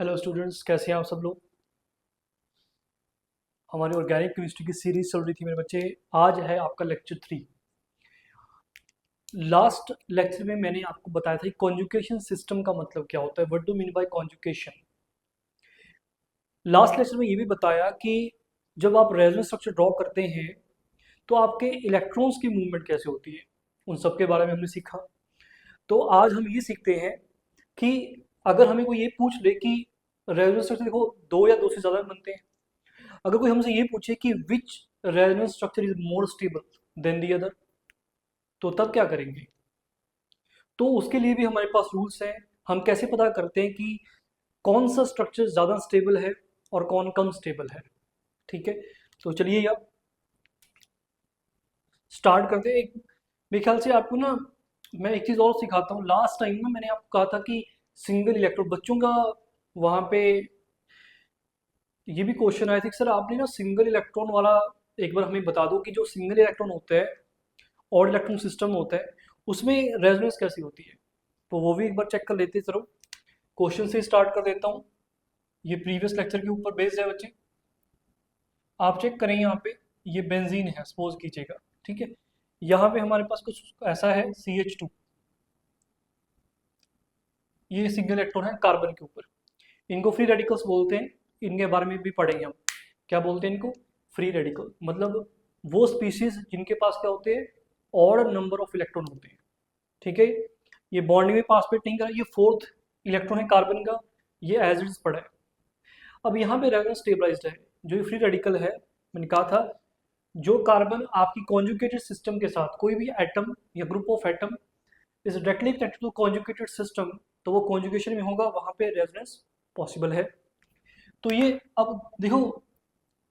Hello students, कैसे हैं आप सब लोग। हमारी ऑर्गेनिक केमिस्ट्री की सीरीज चल रही थी मेरे बच्चे। आज है आपका लेक्चर 3। लास्ट लेक्चर में मैंने आपको बताया था कॉन्जुगेशन सिस्टम का मतलब क्या होता है, what do mean by conjugation. Last lecture में ये भी बताया कि जब आप रेजोनेंस स्ट्रक्चर ड्रॉ करते हैं तो आपके इलेक्ट्रॉन्स की मूवमेंट कैसे होती है, उन सब के बारे में हमने सीखा। तो आज हम ये सीखते हैं कि अगर हमें कोई ये पूछ ले कि रेजोनेंस स्ट्रक्चर देखो दो या दो से ज़्यादा बनते हैं, अगर कोई हमसे ये पूछे कि which resonance structure is more stable than the other, तो तब क्या करेंगे। तो उसके लिए भी हमारे पास रूल्स हैं। हम कैसे पता करते हैं कि कौन सा स्ट्रक्चर ज़्यादा स्टेबल है और कौन कम स्टेबल है। ठीक है, तो चलिए अब स्टार्ट करते हैं। मेरे ख्याल से आपको ना मैं एक चीज़ और सिखाता हूँ। लास्ट टाइम ना मैंने आपको कहा था कि सिंगल इलेक्ट्रोड बच्चों का वहाँ पे ये भी क्वेश्चन आया था कि सर आपने ना सिंगल इलेक्ट्रॉन वाला एक बार हमें बता दो कि जो सिंगल इलेक्ट्रॉन होता है और इलेक्ट्रॉन सिस्टम होता है उसमें रेजोनेंस कैसी होती है। तो वो भी एक बार चेक कर लेते हैं। चलो क्वेश्चन से स्टार्ट कर देता हूँ। ये प्रीवियस लेक्चर के ऊपर बेस्ड है बच्चे। आप चेक करें यहाँ पे ये बेंजीन है सपोज कीजिएगा, ठीक है। यहाँ पे हमारे पास कुछ ऐसा है CH2, ये सिंगल इलेक्ट्रॉन है कार्बन के ऊपर। इनको फ्री रेडिकल्स बोलते हैं। इनके बारे में भी पढ़ेंगे हम, क्या बोलते हैं इनको, फ्री रेडिकल। मतलब वो स्पीशीज जिनके पास क्या होते हैं, ऑड नंबर ऑफ इलेक्ट्रॉन होते हैं। ठीक है, ये बॉन्डिंग में पार्टिसिपेट नहीं कर रहा, ये फोर्थ इलेक्ट्रॉन है कार्बन का, ये एज इट इज पड़ा है। अब यहाँ पे रेजोनेंस स्टेबलाइज्ड है। जो ये फ्री रेडिकल है, मैंने कहा था जो कार्बन आपकी कॉन्जुगेटेड सिस्टम के साथ कोई भी एटम या group of atom is directly connected to conjugated system, तो वो कॉन्जुगेशन में होगा, वहाँ पे रेजोनेंस पॉसिबल है। तो ये अब देखो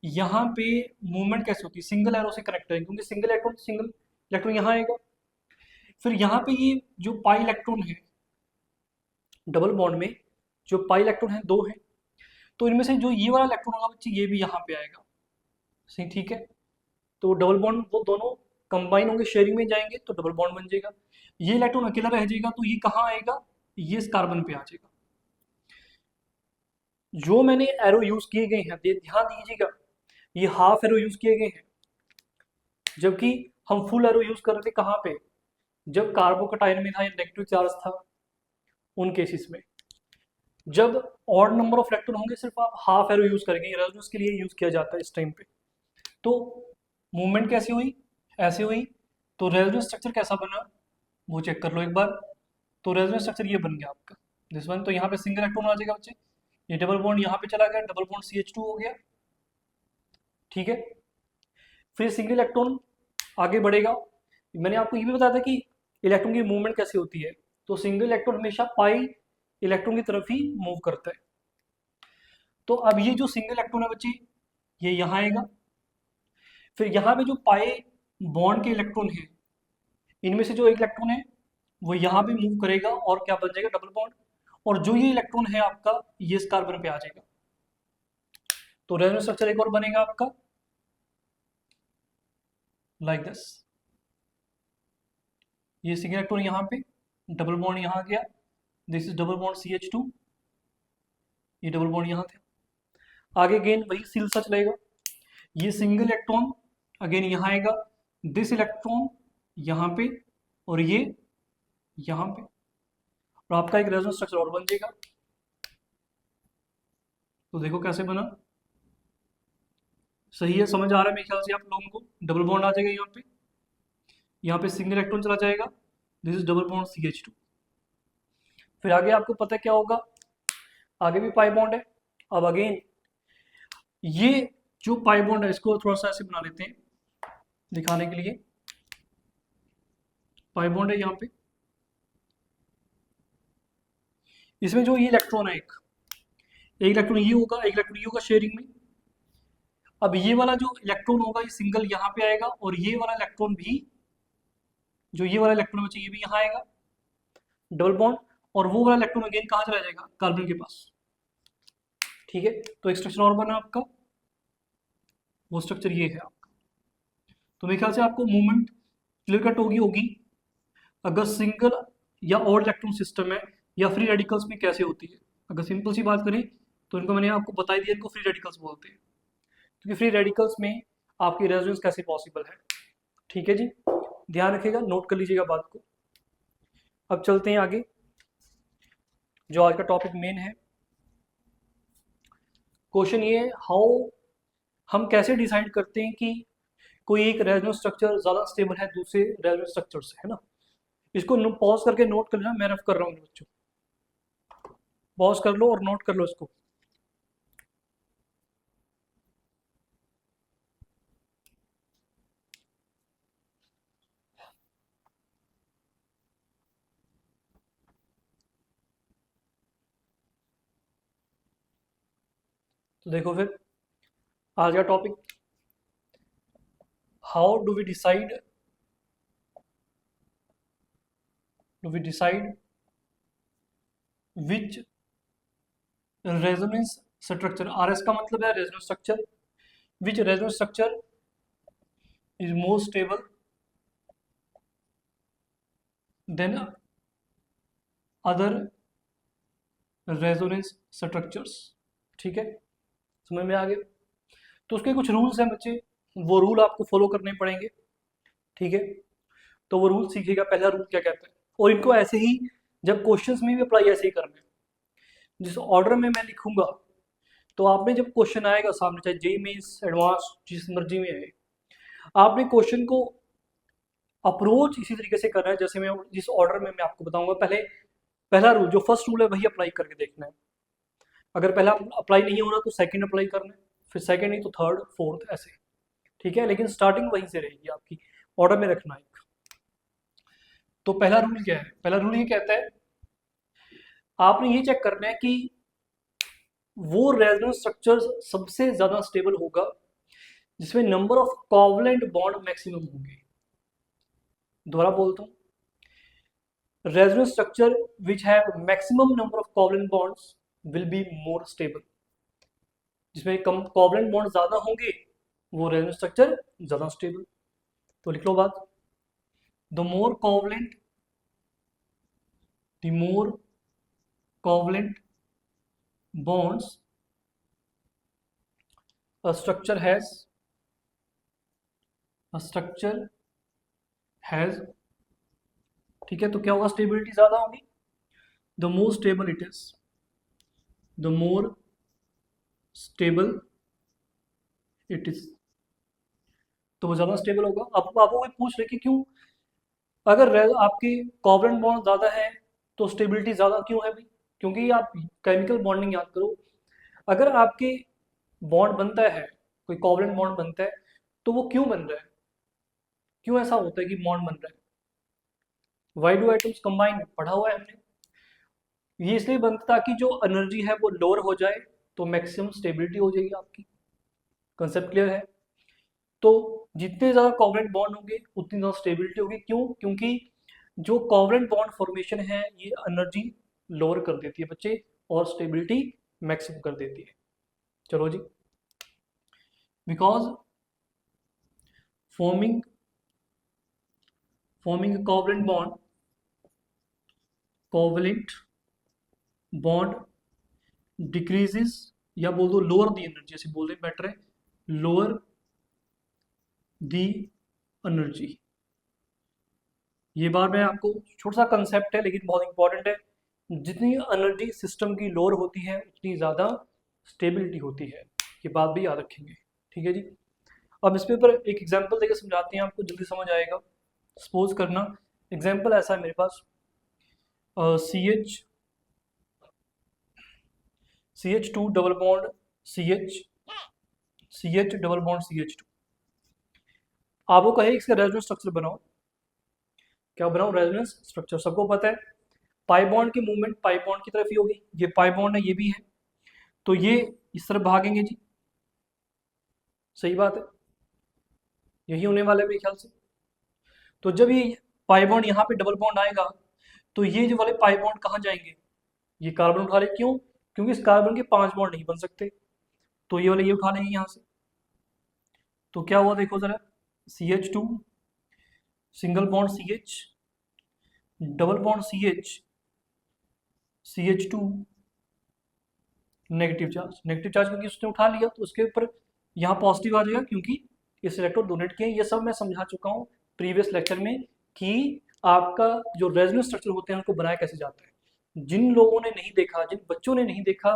यहाँ पे मूवमेंट कैसे होती है, सिंगल एरो से कनेक्ट है क्योंकि सिंगल इलेक्ट्रॉन यहाँ आएगा। फिर यहाँ पे ये जो पाई इलेक्ट्रॉन है डबल बॉन्ड में, जो पाई इलेक्ट्रॉन है दो है, तो इनमें से जो ये वाला इलेक्ट्रॉन होगा बच्चे ये भी यहाँ पे आएगा। सही, ठीक है। तो डबल बॉन्ड वो दोनों कंबाइन होंगे, शेयरिंग में जाएंगे तो डबल बॉन्ड बन जाएगा। ये इलेक्ट्रॉन अकेला रह जाएगा तो ये कहाँ आएगा, ये इस कार्बन पे आ जाएगा। जो मैंने एरो यूज किए गए हैं ध्यान दीजिएगा, ये हाफ एरो यूज किए गए हैं, जबकि हम फुल एरो यूज कर रहे थे कहाँ पे, जब कार्बोकटाइन में था या नेगेटिव चार्ज था उन केसेस में। जब ऑड नंबर ऑफ इलेक्ट्रॉन होंगे सिर्फ आप हाफ एरो यूज करेंगे, रेजोनेंस के लिए यूज किया जाता है इस टाइम पे। तो मूवमेंट कैसी हुई, ऐसे हुई। तो रेजोनेंस स्ट्रक्चर कैसा बना वो चेक कर लो एक बार। तो रेजोनेंस स्ट्रक्चर ये बन गया आपका दिस वन। तो यहाँ पे सिंगल इलेक्ट्रॉन आ जाएगा बच्चे, ये डबल बॉन्ड यहाँ पे चला गया, डबल बॉन्ड CH2 हो गया, ठीक है। फिर सिंगल इलेक्ट्रॉन आगे बढ़ेगा। मैंने आपको ये भी बताया था कि इलेक्ट्रॉन की मूवमेंट कैसी होती है। तो सिंगल इलेक्ट्रॉन हमेशा पाई इलेक्ट्रॉन की तरफ ही मूव करता है। तो अब ये जो सिंगल इलेक्ट्रॉन है बच्चे ये यहाँ आएगा। फिर यहाँ पे जो पाई बॉन्ड के इलेक्ट्रॉन है, इनमें से जो एक इलेक्ट्रॉन है वो यहाँ पे मूव करेगा और क्या बन जाएगा, डबल बॉन्ड। और जो ये इलेक्ट्रॉन है आपका ये इस कार्बन पे आ जाएगा। तो रेजोनेंस स्ट्रक्चर एक और बनेगा आपका लाइक दिस। ये सिंगल इलेक्ट्रॉन यहाँ पे, डबल बॉन्ड यहाँ गया, this is double bond CH2, ये डबल बॉन्ड यहाँ थे। आगे अगेन वही सिलसिला चलेगा, ये सिंगल इलेक्ट्रॉन अगेन यहाँ आएगा, दिस इलेक्ट्रॉन यहाँ पे और ये यहाँ पे, और आपका एक रेजोनेंस स्ट्रक्चर और बन जाएगा। तो देखो कैसे बना, सही है, समझ आ रहा है मेरे ख्याल से आप लोगों को। डबल बॉन्ड आ जाएगा यहाँ पे सिंगल इलेक्ट्रॉन चला जाएगा, this is double bond CH2। फिर आगे आपको पता है क्या होगा, आगे भी पाई बॉन्ड है। अब अगेन ये जो पाई बॉन्ड है इसको थोड़ा सा ऐसे बना लेते हैं दिखाने के लिए। पाई बॉन्ड है यहाँ पे, इसमें जो ये इलेक्ट्रॉन है एक इलेक्ट्रॉन ये होगा, एक इलेक्ट्रॉन ये होगा शेयरिंग में। अब ये वाला जो इलेक्ट्रॉन होगा ये सिंगल यहाँ पे आएगा, और ये वाला इलेक्ट्रॉन भी, जो ये वाला इलेक्ट्रॉन बचा ये भी यहाँ आएगा डबल बॉन्ड, और वो वाला इलेक्ट्रॉन अगेन कहाँ चला जाएगा, कार्बन के पास। ठीक है, तो एक स्ट्रक्चर और बना आपका, वो स्ट्रक्चर ये है आपका। तो मेरे ख्याल से आपको मूवमेंट क्लियर कट होगी अगर सिंगल या ऑड इलेक्ट्रॉन सिस्टम है, या फ्री रेडिकल्स में कैसे होती है। अगर सिंपल सी बात करें तो इनको मैंने आपको बता ही दिया, इनको फ्री रेडिकल्स बोलते हैं, क्योंकि फ्री रेडिकल्स में आपकी रेजोनेंस कैसे पॉसिबल है। ठीक है जी, ध्यान रखिएगा, नोट कर लीजिएगा बात को। अब चलते हैं आगे, जो आज का टॉपिक मेन है। क्वेश्चन ये है, हाउ, हम कैसे डिसाइड करते हैं कि कोई एक रेजोनेंस स्ट्रक्चर ज़्यादा स्टेबल है दूसरे रेजोनेंस स्ट्रक्चर से, है ना। इसको पॉज करके नोट कर लेना, मैं रफ कर रहा हूँ बच्चों, पॉज कर लो और नोट कर लो इसको। तो देखो फिर आज का topic, how do we decide which resonance structure, RS का मतलब है resonance structure, which resonance structure is more stable than other resonance structures. ठीक है, समझ में आ गया। तो उसके कुछ रूल्स हैं बच्चे, वो रूल आपको फॉलो करने पड़ेंगे। ठीक है, तो वो रूल सीखिएगा, पहला रूल क्या कहता है, और इनको ऐसे ही जब क्वेश्चंस में भी अप्लाई ऐसे ही करना है, जिस ऑर्डर में मैं लिखूंगा। तो आपने जब क्वेश्चन आएगा सामने, चाहे जेईई मेंस एडवांस जिस मर्जी में आए, आपने क्वेश्चन को अप्रोच इसी तरीके से करना है जैसे मैं जिस ऑर्डर में मैं आपको बताऊंगा। पहला रूल, जो फर्स्ट रूल है वही अप्लाई करके देखना है। अगर पहला अप्लाई नहीं हो रहा तो सेकंड अप्लाई करना है, फिर सेकंड नहीं तो थर्ड फोर्थ ऐसे। ठीक है, लेकिन स्टार्टिंग वहीं से रहेगी आपकी, ऑर्डर में रखना है। तो पहला रूल क्या है, पहला रूल ये कहता है, आपने ये चेक करना है कि वो रेजोनेंस स्ट्रक्चर सबसे ज्यादा स्टेबल होगा जिसमें number of covalent bond maximum होंगे। दोबारा बोलता हूँ, resonance structure which have maximum number of covalent bonds will be more stable। जिसमें कम कोवलेंट बॉन्ड ज्यादा होंगे वो रेजोनेंस स्ट्रक्चर ज्यादा स्टेबल। तो लिख लो बात, the more covalent bonds a structure has, ठीक है, तो क्या होगा, स्टेबिलिटी ज्यादा होगी। The more stable it is, the more stable it is, तो वो ज्यादा स्टेबल होगा। अब आपको कोई पूछ रहे कि क्यों, अगर आपकी कोवलेंट बॉन्ड ज्यादा है तो स्टेबिलिटी ज्यादा क्यों है भाई, क्योंकि आप केमिकल बॉन्डिंग याद करो, अगर आपके बॉन्ड बनता है, कोई कोवलेंट बॉन्ड बनता है, तो वो क्यों बन रहा है, क्यों ऐसा होता है कि बॉन्ड बन रहा है, वाई डू आइटम्स कंबाइन, पढ़ा हुआ है हमने। ये इसलिए बनता ताकि जो एनर्जी है वो लोअर हो जाए तो मैक्सिमम स्टेबिलिटी हो जाएगी आपकी। कंसेप्ट क्लियर है। तो जितने ज़्यादा कोवलेंट बॉन्ड होंगे उतनी ज़्यादा स्टेबिलिटी होगी। क्यों, क्योंकि जो कोवलेंट बॉन्ड फॉर्मेशन है ये एनर्जी लोअर कर देती है बच्चे, और स्टेबिलिटी मैक्सिमम कर देती है। चलो जी, because forming covalent bond decreases, या बोल दो लोअर दी एनर्जी, ऐसे बोल दे बेटर है, लोअर दी एनर्जी। ये बार मैं आपको, छोटा सा कंसेप्ट है लेकिन बहुत इंपॉर्टेंट है, जितनी एनर्जी सिस्टम की लोअर होती है उतनी ज़्यादा स्टेबिलिटी होती है, ये बात भी याद रखेंगे। ठीक है जी, अब इस पे पर एक एग्जांपल देकर समझाते हैं, आपको जल्दी समझ आएगा। सपोज करना, एग्जांपल ऐसा है मेरे पास, CH2 double bond CH double bond CH2, आपको कहे इसका रेजोनेंस स्ट्रक्चर बनाओ। क्या बनाओ, रेजोनेंस स्ट्रक्चर। सबको पता है पाई बॉन्ड की मूवमेंट पाई बॉन्ड की तरफ ही होगी, ये पाई बॉन्ड है ये भी है, तो ये इस तरफ भागेंगे जी, सही बात है, यही होने वाला है मेरे ख्याल से। तो जब ये पाई बॉन्ड यहाँ पे डबल बॉन्ड आएगा तो ये जो वाले पाई बॉन्ड कहाँ जाएंगे, ये कार्बन उठा ले, क्यों, क्योंकि इस कार्बन के 5 बॉन्ड नहीं बन सकते, तो ये वाले ये उठा लेंगे यहाँ से। तो क्या हुआ देखो जरा, CH2 single bond CH double bond CH CH2 negative charge क्योंकि उसने उठा लिया तो उसके ऊपर यहाँ पॉजिटिव आ जाएगा क्योंकि इस इलेक्ट्रॉन डोनेट किए। ये सब मैं समझा चुका हूँ प्रीवियस लेक्चर में कि आपका जो रेजोनेंस स्ट्रक्चर होते हैं उनको बनाया कैसे जाता है। जिन लोगों ने नहीं देखा, जिन बच्चों ने नहीं देखा,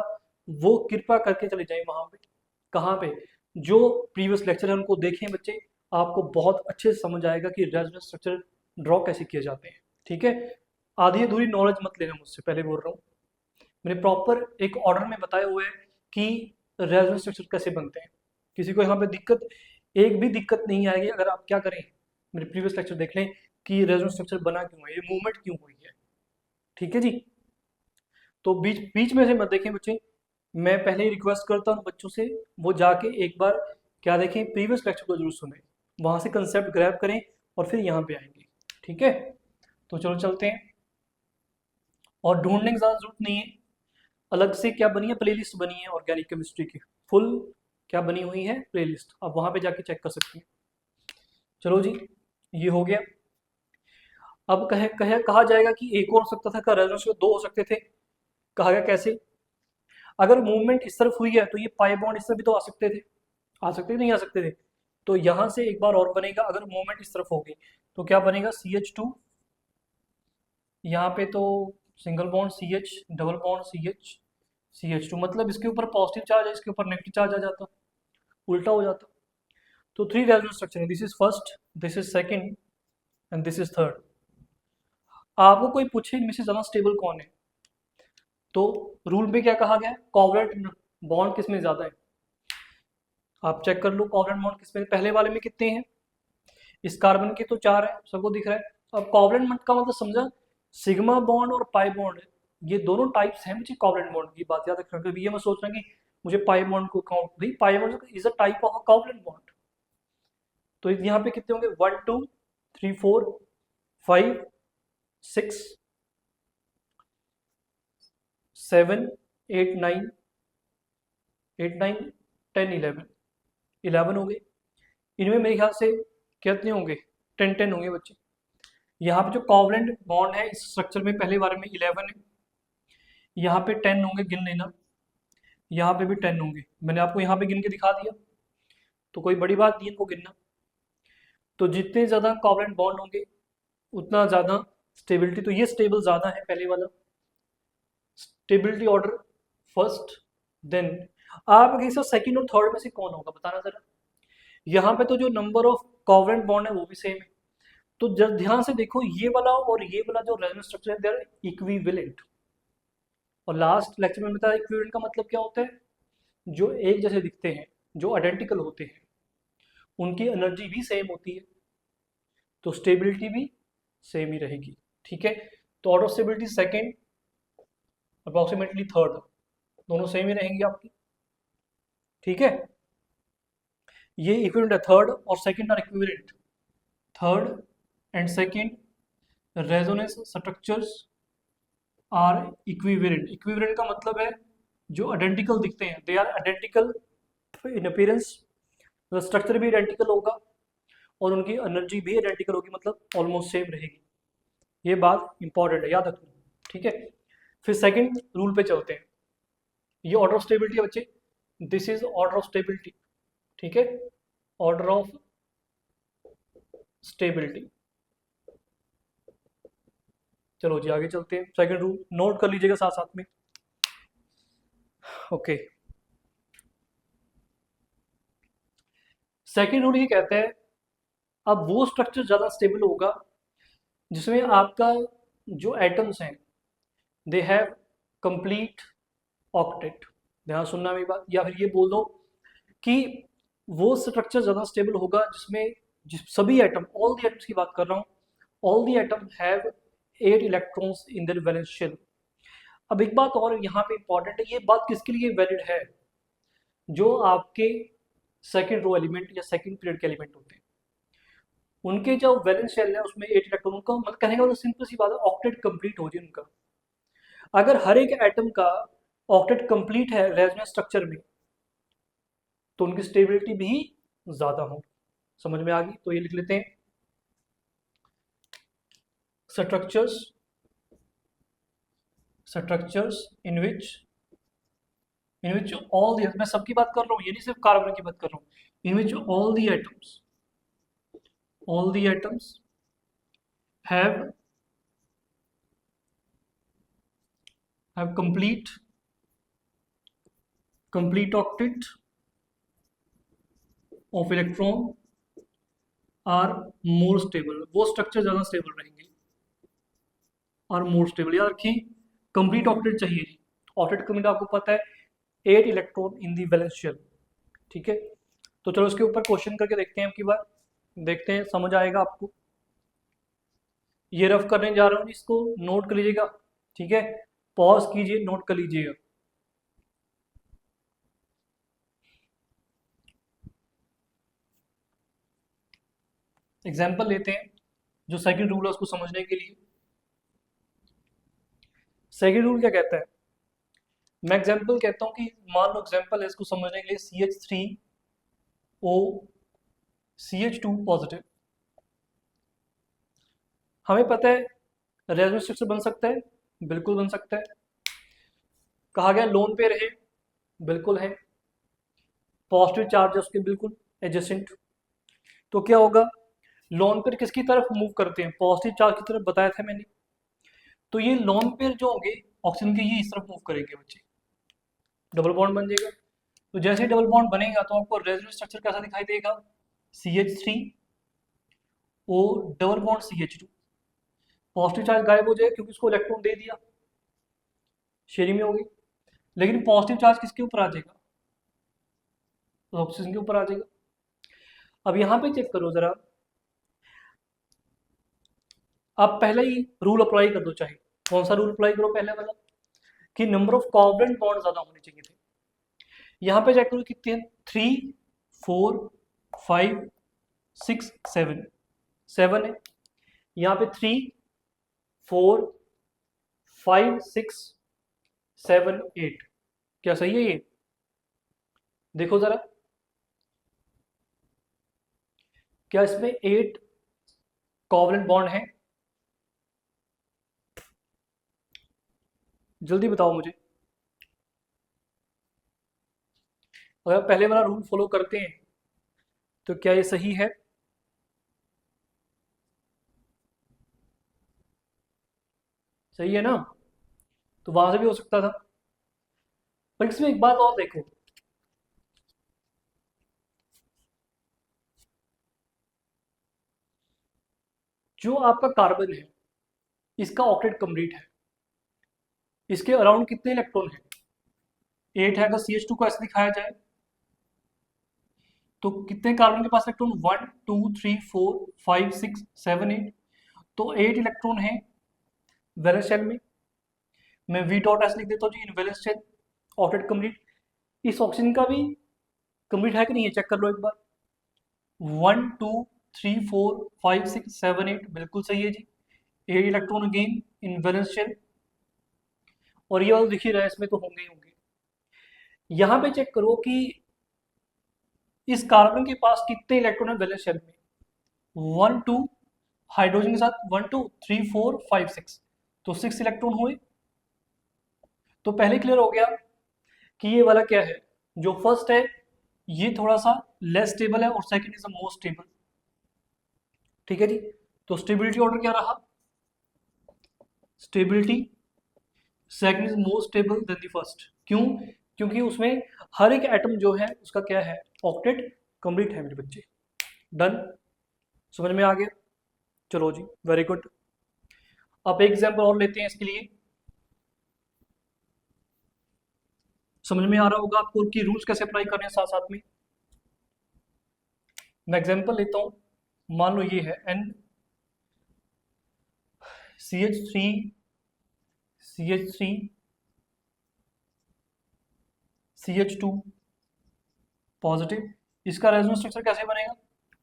वो कृपा करके चले जाए वहां पे, कहाँ पे, जो प्रीवियस लेक्चर है उनको देखें बच्चे, आपको बहुत अच्छे से समझ आएगा कि रेजोनेंस स्ट्रक्चर ड्रॉ कैसे किए जाते हैं। ठीक है, आधी अधूरी नॉलेज मत लेना मुझसे, पहले बोल रहा हूँ। मैंने प्रॉपर एक ऑर्डर में बताया हुआ है कि रेजोनेंस स्ट्रक्चर कैसे बनते हैं। किसी को यहाँ पे दिक्कत, एक भी दिक्कत नहीं आएगी अगर आप क्या करें, मेरे प्रीवियस लेक्चर देख लें कि रेजोनेंस स्ट्रक्चर बना क्यों है, ये मूवमेंट क्यों हुई है। ठीक है जी, तो बीच बीच में से मत देखें बच्चे, मैं पहले ही रिक्वेस्ट करता हूँ बच्चों से वो जाके एक बार क्या देखें, प्रीवियस लेक्चर को जरूर सुने, वहां से कंसेप्ट ग्रैब करें और फिर यहाँ पे आएंगे। ठीक है, तो चलो चलते हैं। और ढूंढने की ज़्यादा जरूरत नहीं है, अलग से क्या बनी है, प्लेलिस्ट बनी है ऑर्गेनिक केमिस्ट्री की, फुल क्या बनी हुई है प्लेलिस्ट, आप वहां पे जाके चेक कर सकते हैं। चलो जी, ये हो गया। अब कहा जाएगा कि एक और हो सकता था, का रेजोनेंस में दो हो सकते थे। कहा गया कैसे, अगर मूवमेंट इस तरफ हुई है तो ये पाई बॉन्ड इस तरफ भी तो आ सकते थे, आ सकते थे नहीं आ सकते थे। तो यहां से एक बार और बनेगा, अगर मूवमेंट इस तरफ होगी तो क्या बनेगा, CH2, यहाँ पे तो single bond CH, double bond CH2, मतलब इसके ऊपर पॉजिटिव चार्ज है, इसके ऊपर नेगेटिव चार्ज आ जाता, उल्टा हो जाता। तो थ्री रेजोनेंस स्ट्रक्चर है, this is first, this is second and this is third. आपको कोई पूछे इनमें से ज्यादा स्टेबल कौन है, तो रूल में क्या कहा गया है, कोवलेंट बॉन्ड किसमें ज्यादा है। आप चेक कर लो कोवलेंट बॉन्ड किसमें, पहले वाले में कितने हैं, इस कार्बन के तो 4 है, सबको दिख रहा है। अब कोवलेंट बॉन्ड का मतलब समझा, सिग्मा बॉन्ड और पाई बॉन्ड, ये दोनों टाइप्स हैं मुझे कोवलेंट बॉन्ड की, बात याद रखना। कभी ये मैं सोच रहा कि मुझे पाई बॉन्ड को काउंट, भाई pi bond is a type of covalent bond. तो यहाँ पे कितने होंगे, 1 2 3 4 5 6 7 8 9 8 9 10 11 हो गए। इनमें मेरे ख्याल से कितने होंगे, 10 होंगे बच्चे। यहाँ पे जो कोवलेंट बॉन्ड है इस स्ट्रक्चर में पहले बारे में 11 है, यहाँ पे 10 होंगे, गिन लेना। यहाँ पे भी 10 होंगे, मैंने आपको यहाँ पे गिन के दिखा दिया, तो कोई बड़ी बात नहीं इनको गिनना। तो जितने ज़्यादा कोवलेंट बॉन्ड होंगे उतना ज़्यादा स्टेबिलिटी, तो ये स्टेबल ज़्यादा है पहले वाला, स्टेबिलिटी ऑर्डर फर्स्ट। देन आप अगर सेकंड और थर्ड में से कौन होगा बताना जरा। यहाँ पे तो जो नंबर ऑफ कोवलेंट बॉन्ड है वो भी सेम है, तो जब ध्यान से देखो ये वाला और ये वाला जो रेजोनेंस स्ट्रक्चर है, दे आर इक्विवेलेंट। और लास्ट लेक्चर में बताया इक्विवेलेंट का मतलब क्या होता है, जो एक जैसे दिखते हैं, जो आइडेंटिकल होते हैं, उनकी एनर्जी भी सेम होती है, तो स्टेबिलिटी भी सेम ही रहेगी। ठीक है, तो order of stability second, approximately third, दोनों सेम ही रहेंगी आपकी। ठीक है, ये इक्विवेलेंट है, थर्ड और second are equivalent, third and second resonance structures are equivalent. Equivalent का मतलब है जो आइडेंटिकल दिखते हैं, they are identical in appearance, structure भी आइडेंटिकल होगा और उनकी एनर्जी भी आइडेंटिकल होगी, मतलब ऑलमोस्ट सेम रहेगी। ये बात इंपॉर्टेंट है, याद रखना। ठीक है, फिर सेकंड रूल पे चलते हैं। ये ऑर्डर ऑफ स्टेबिलिटी है बच्चे, this is order of stability. ठीक है, ऑर्डर ऑफ स्टेबिलिटी। चलो जी आगे चलते हैं, सेकंड रूल नोट कर लीजिएगा साथ साथ में। ओके, सेकंड रूल ये कहता है, अब वो स्ट्रक्चर ज़्यादा स्टेबल होगा जिसमें आपका जो एटम्स हैं दे हैव कंप्लीट ऑक्टेट। ध्यान सुनना मेरी बात, या फिर ये बोल दो कि वो स्ट्रक्चर ज़्यादा स्टेबल होगा जिसमें सभी एटम, ऑल द एटम्स की बात कर रहा हूँ, all the atom have 8 electrons in their valence shell. अब एक बात और यहाँ पे इंपॉर्टेंट है, ये बात किसके लिए वैलिड है, जो आपके सेकेंड रो एलिमेंट या सेकेंड पीरियड के एलिमेंट होते हैं, उनके जो वैलेंस शेल है उसमें 8 इलेक्ट्रॉन, उनका मतलब कहने का सिंपल सी बात है, ऑक्टेट कंप्लीट हो जाए उनका। अगर हर एक एटम का ऑक्टेट कंप्लीट है रेजोनेंस स्ट्रक्चर में, तो उनकी स्टेबिलिटी भी ज्यादा हो। समझ में आ गई, तो ये लिख लेते हैं, structures in which in which all दी, मैं सबकी बात कर रहा हूँ, ये नहीं सिर्फ कार्बन की बात कर रहा हूँ, in which all the atoms have complete octet of electron are more stable, वो स्ट्रक्चर ज्यादा स्टेबल रहेंगे, और मोर स्टेबल। याद रखिए कंप्लीट ऑक्टेट चाहिए जी। ऑक्टेट कंप्लीट आपको पता है 8 electron in the valence shell, ठीक है। तो चलो इसके ऊपर क्वेश्चन करके देखते हैं, अब की बार देखते हैं समझ आएगा आपको। ये रफ करने जा रहा हूँ, इसको नोट कर लीजिएगा, ठीक है। पॉज कीजिए, नोट कर लीजिएगा। एग्जाम्पल लेते हैं जो सेकंड रूल है उसको समझने के लिए। सेकंड रूल क्या कहता है, मैं एग्जाम्पल कहता हूँ कि मान लो एग्जाम्पल है, इसको समझने के लिए CH3O CH2 पॉजिटिव। हमें पता है रेजोनेंस स्ट्रक्चर बन सकता है, बिल्कुल बन सकता है। कहा गया लोन पेयर है, बिल्कुल है। पॉजिटिव चार्ज है उसके बिल्कुल एडजेसेंट। तो क्या होगा, लोन पेयर किसकी तरफ मूव करते हैं, पॉजिटिव चार्ज की तरफ, बताया था मैंने। तो ये लोन पेयर जो होंगे ऑक्सीजन के, ये इस तरफ मूव करेंगे बच्चे, डबल बॉन्ड बन जाएगा। तो जैसे ही डबल बॉन्ड बनेगा तो आपको रेजोनेंस स्ट्रक्चर कैसा दिखाई देगा, CH3O double bond CH2। Positive charge गायब हो जाएगा क्योंकि उसको इलेक्ट्रॉन दे दिया, शेयरिंग में होगी। लेकिन पॉजिटिव चार्ज किसके ऊपर आ जाएगा, तो ऑक्सीजन के ऊपर आ जाएगा। अब यहां पे चेक करो जरा, आप पहले ही रूल अप्लाई कर दो, चाहे कौन सा रूल अप्लाई करो, पहले वाला कि नंबर ऑफ कोवलेंट बॉन्ड ज्यादा होने चाहिए थे। यहां पे चेक करो कितने हैं, 3 4 5 6 7, 7 है। यहाँ पे 3 4 5 6 7 8, क्या सही है ये, देखो जरा, क्या इसमें 8 कोवलेंट बॉन्ड है, जल्दी बताओ मुझे। अगर पहले वाला रूल फॉलो करते हैं तो क्या ये सही है, सही है ना, तो वहां से भी हो सकता था। पर इसमें एक बात और देखो, जो आपका कार्बन है इसका ऑक्टेट कंप्लीट है, इसके अराउंड कितने इलेक्ट्रॉन है, 8 है। अगर CH2 को ऐसे दिखाया जाए तो कितने कार्बन के पास इलेक्ट्रॉन, 1 2 3 4 5 6 7 8, तो 8 इलेक्ट्रॉन है वैलेंस शेल में। मैं V डॉट एस लिख देता हूँ जी, in valence shell octet complete. इस ऑक्सीजन का भी कंप्लीट है कि नहीं है, चेक कर लो एक बार। 1 2 3 4 5 6 7 8, बिल्कुल सही है जी। 8 electron again in valence shell, और ये वाला दिख ही रहा है, इसमें तो होंगे ही होंगे। यहां पे चेक करो कि इस कार्बन के पास कितने इलेक्ट्रॉन है वैलेंस शेल में, 1 2, हाइड्रोजन के साथ 1 2 3 4 5 6, तो 6 इलेक्ट्रॉन हुए। तो पहले क्लियर हो गया कि ये वाला क्या है, जो फर्स्ट है ये थोड़ा सा लेस स्टेबल है और second is the most stable, ठीक है जी। तो स्टेबिलिटी ऑर्डर क्या रहा, stability second is most stable than the first. क्यों, क्योंकि उसमें हर एक एटम जो है उसका क्या है, ऑक्टेट कंप्लीट है मेरे बच्चे। डन, समझ में आ गया, चलो जी वेरी गुड। अब एक एग्जांपल और लेते हैं इसके लिए, समझ में आ रहा होगा आपको कि रूल्स कैसे अप्लाई करने हैं साथ साथ में। मैं एग्जांपल लेता हूं, मान लो ये है N CH3 CH3 CH2 positive, इसका रेजोनेंस स्ट्रक्चर कैसे बनेगा,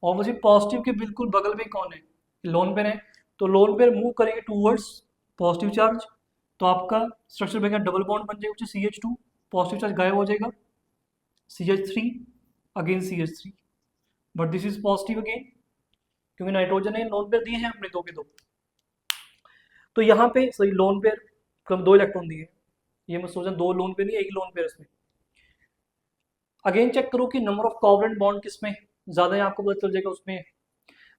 ऑब्वियसली पॉजिटिव के बिल्कुल बगल में कौन है, लोन पेयर है। तो लोन पेयर मूव करेंगे टूवर्ड्स पॉजिटिव चार्ज, तो आपका स्ट्रक्चर बनेगा डबल बॉन्ड बन जाएगा, CH2, पॉजिटिव चार्ज गायब हो जाएगा, CH3 again CH3, but this is positive again क्योंकि नाइट्रोजन है, लोन पेयर दिए हैं अपने 2 के 2। तो यहाँ पे सही लोन पेयर कम 2 इलेक्ट्रॉन दिए, ये मैं सोचा 2 लोन पेयर नहीं, एक लोन पेयर इसमें। अगेन चेक करो कि नंबर ऑफ कोवलेंट बॉन्ड किस में ज्यादा है, आपको पता चल जाएगा उसमें।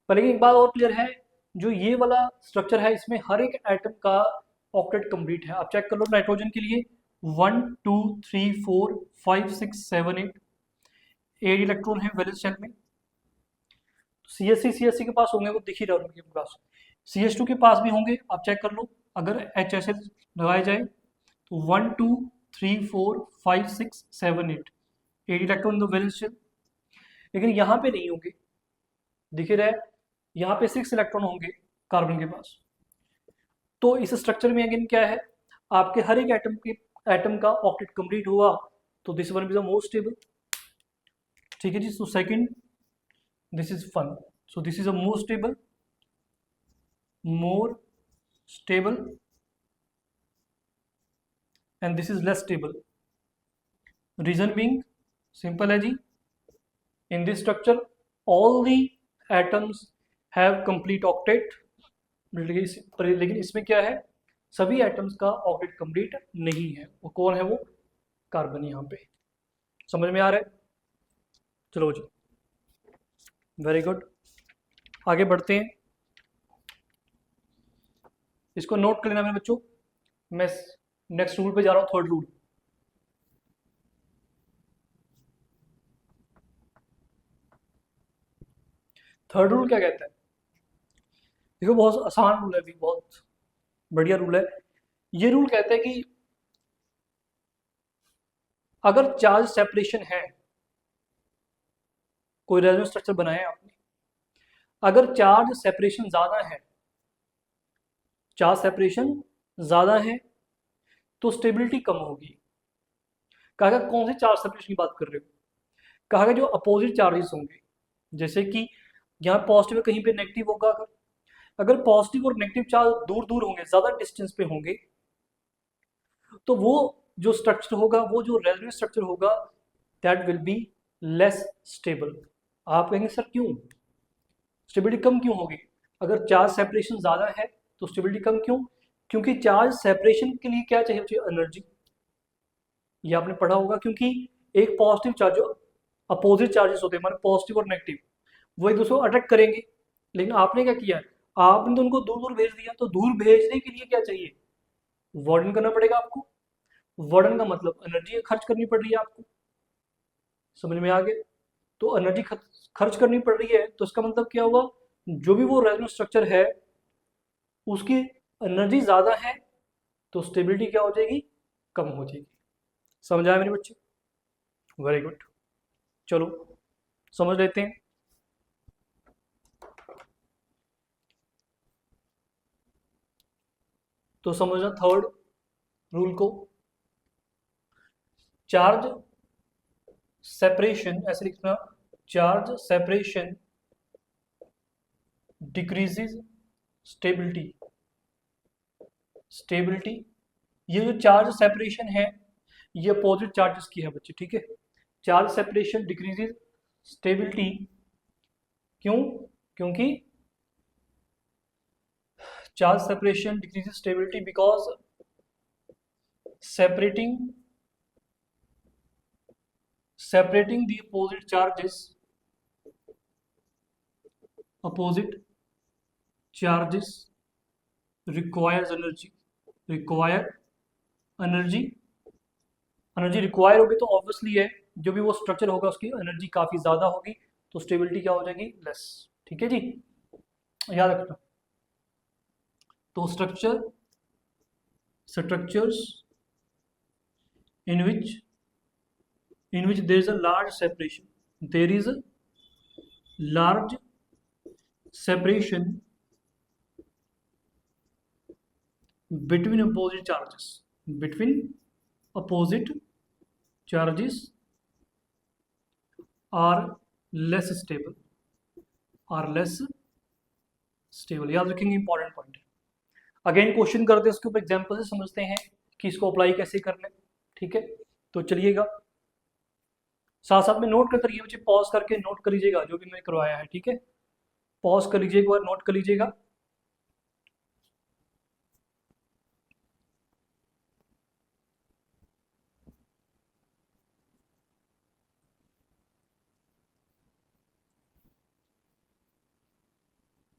पर लेकिन एक बात और क्लियर है, जो ये वाला स्ट्रक्चर है इसमें हर एक एटम का ऑक्टेट कंप्लीट है। आप चेक कर लो नाइट्रोजन के लिए 1 2 3 4 5 6 7 8 8 इलेक्ट्रॉन है वैलेंस शेल में। सी एस सी के पास होंगे, वो दिख ही रहा है उनके पास। CH2 के पास भी होंगे, आप चेक कर लो। अगर HSL लगाया जाए तो 1 2 3 4 5 6 7 8 8 electron in the valence shell. लेकिन यहाँ पे नहीं होंगे, दिख ही रहा है, यहाँ पे 6 इलेक्ट्रॉन होंगे कार्बन के पास। तो इस स्ट्रक्चर में अगेन क्या है, आपके हर एक एटम का ऑक्टेट कंप्लीट हुआ, तो this one is the most stable. ठीक है जी। So second, this is fun, so this is a more stable and this is less stable. Reason being simple है जी, in this structure all the atoms have complete octet, लेकिन इसमें क्या है, सभी atoms का ऑक्टेट कंप्लीट नहीं है। वो कौन है, वो कार्बन। यहाँ पे समझ में आ रहा है? चलो जी, वेरी गुड, आगे बढ़ते हैं। इसको नोट कर लेना मेरे बच्चों। मैं नेक्स्ट रूल पे जा रहा हूँ, थर्ड रूल। थर्ड रूल क्या कहता है, देखो बहुत आसान रूल है, भी बहुत बढ़िया रूल है। ये रूल कहता है कि अगर चार्ज सेपरेशन है, कोई रेजोनेंस स्ट्रक्चर बनाया है आपने, अगर चार्ज सेपरेशन ज्यादा है, चार्ज सेपरेशन ज्यादा है तो स्टेबिलिटी कम होगी। कहा कौन से चार्ज सेपरेशन की बात कर रहे हो, कहा जो अपोजिट चार्जेस होंगे, जैसे कि यहाँ पॉजिटिव कहीं पे नेगेटिव होगा, अगर पॉजिटिव और नेगेटिव चार्ज दूर दूर होंगे, ज्यादा डिस्टेंस पे होंगे, तो वो जो स्ट्रक्चर होगा, वो जो रेजोनेंस स्ट्रक्चर होगा, that will be less stable. आप कहेंगे सर क्यों, स्टेबिलिटी कम क्यों होगी? अगर चार्ज सेपरेशन ज्यादा है तो स्टेबिलिटी कम क्यों? क्योंकि चार्ज सेपरेशन के लिए क्या चाहिए, एनर्जी। ये आपने पढ़ा होगा, क्योंकि एक पॉजिटिव चार्ज, जो अपोजिट चार्जेस होते हैं, पॉजिटिव और नेगेटिव, वो एक दूसरे को अट्रैक्ट करेंगे। लेकिन आपने क्या किया, आपने तो उनको दूर दूर भेज दिया, तो दूर भेजने के लिए क्या चाहिए, वार्डन करना पड़ेगा आपको। वार्डन का मतलब एनर्जी खर्च करनी पड़ रही है आपको, समझ में आ गया? तो एनर्जी खर्च करनी पड़ रही है, तो इसका मतलब क्या हुआ, जो भी वो रेजोनेंस स्ट्रक्चर है उसकी एनर्जी ज्यादा है, तो स्टेबिलिटी क्या हो जाएगी, कम हो जाएगी। समझ आया मेरे बच्चे? वेरी गुड, चलो समझ लेते हैं। तो समझना थर्ड रूल को, चार्ज सेपरेशन, ऐसे लिखना, charge separation decreases stability. Stability, ये जो चार्ज सेपरेशन है, ये अपोजिट चार्जेस की है बच्चे, ठीक है। चार्ज सेपरेशन डिक्रीजेज स्टेबिलिटी, क्यों? क्योंकि charge separation decreases stability because separating the opposite charges requires energy require होगी, तो ऑब्वियसली है, जो भी वो स्ट्रक्चर होगा उसकी एनर्जी काफी ज्यादा होगी, तो स्टेबिलिटी क्या हो जाएगी, लेस। ठीक है जी, याद रखना। तो structures in which there is a large separation, there is a large separation between opposite charges are less stable, याद रखेंगे, इंपॉर्टेंट पॉइंट है। अगेन क्वेश्चन करते हैं, उसके ऊपर एग्जांपल से समझते हैं कि इसको अप्लाई कैसे करना है। ठीक है, तो चलिएगा, साथ साथ में नोट करते रहिए बच्चे, पॉज करके नोट कर लीजिएगा जो भी मैंने करवाया है। ठीक है, पॉज कर लीजिए, एक बार नोट कर लीजिएगा।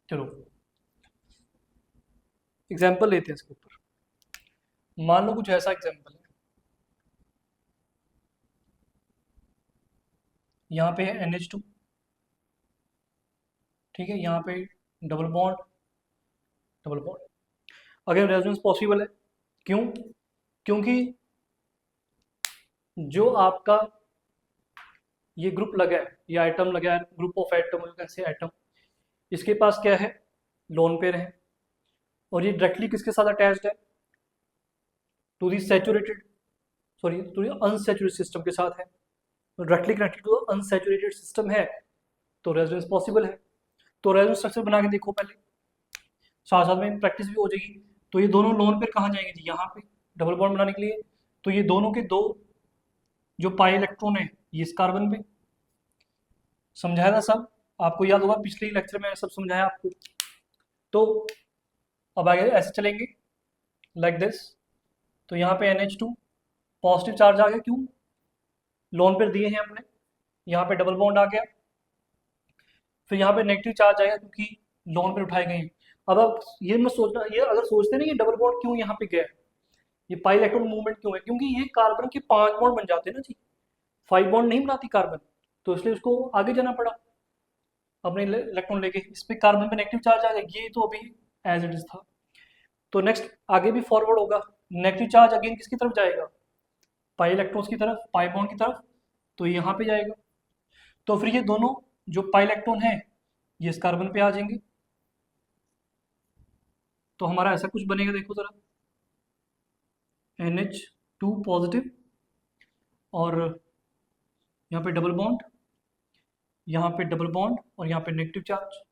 चलो एग्जाम्पल लेते हैं इसके ऊपर। मान लो कुछ ऐसा एग्जाम्पल है, यहाँ पे है NH2, ठीक है, यहाँ पे double bond double bond. Again resonance possible है, क्यों? क्योंकि जो आपका ये ग्रुप लगा है, ये आइटम लगा है, ग्रुप ऑफ एटम कैसे एटम, इसके पास क्या है, लोन पेयर है, और ये डायरेक्टली किसके साथ अटैच्ड है, to the saturated, sorry to the unsaturated system के साथ है। तो directly connected to unsaturated system है, तो रेजोनेंस पॉसिबल है। तो रेजोनेंस स्ट्रक्चर बना के देखो पहले, साथ साथ में प्रैक्टिस भी हो जाएगी। तो ये दोनों लोन पेयर कहाँ जाएंगे जी, यहाँ पे डबल बॉन्ड बनाने के लिए। तो ये दोनों के दो जो पाई इलेक्ट्रॉन है ये इस कार्बन पे, समझाया था सब आपको, याद होगा पिछले लेक्चर में सब समझाया आपको। तो अब आगे ऐसे चलेंगे लाइक दिस। तो यहाँ पे NH2 पॉजिटिव चार्ज आ गया, क्यों, लोन पेयर दिए हैं हमने, यहाँ पे डबल बॉन्ड आ गया। फिर यहाँ पे नेगेटिव चार्ज आएगा क्योंकि लोन पेयर उठाए गए हैं। अब आप ये मत सोचना, ये अगर सोचते ना ये डबल बॉन्ड क्यों यहाँ पे गया है, ये पाई इलेक्ट्रॉन मूवमेंट क्यों है, क्योंकि ये कार्बन के 5 बॉन्ड बन जाते हैं ना जी, 5 बॉन्ड नहीं बनाती कार्बन, तो इसलिए उसको आगे जाना पड़ा अपने इलेक्ट्रॉन लेके। इस पे कार्बन पे नेगेटिव चार्ज आ गया, ये तो अभी एज इट इज था। तो नेक्स्ट आगे भी फॉरवर्ड होगा, नेगेटिव चार्ज अगेन किसकी तरफ जाएगा, पाई इलेक्ट्रॉन्स की तरफ, पाई बॉन्ड की तरफ, तो यहाँ पे जाएगा। तो फिर ये दोनों जो पाई इलेक्ट्रॉन है ये इस कार्बन पे आ जाएंगे, तो हमारा ऐसा कुछ बनेगा, देखो जरा, NH2 पॉजिटिव, और यहाँ पे डबल बॉन्ड, यहाँ पे डबल बॉन्ड, और यहाँ पे नेगेटिव चार्ज।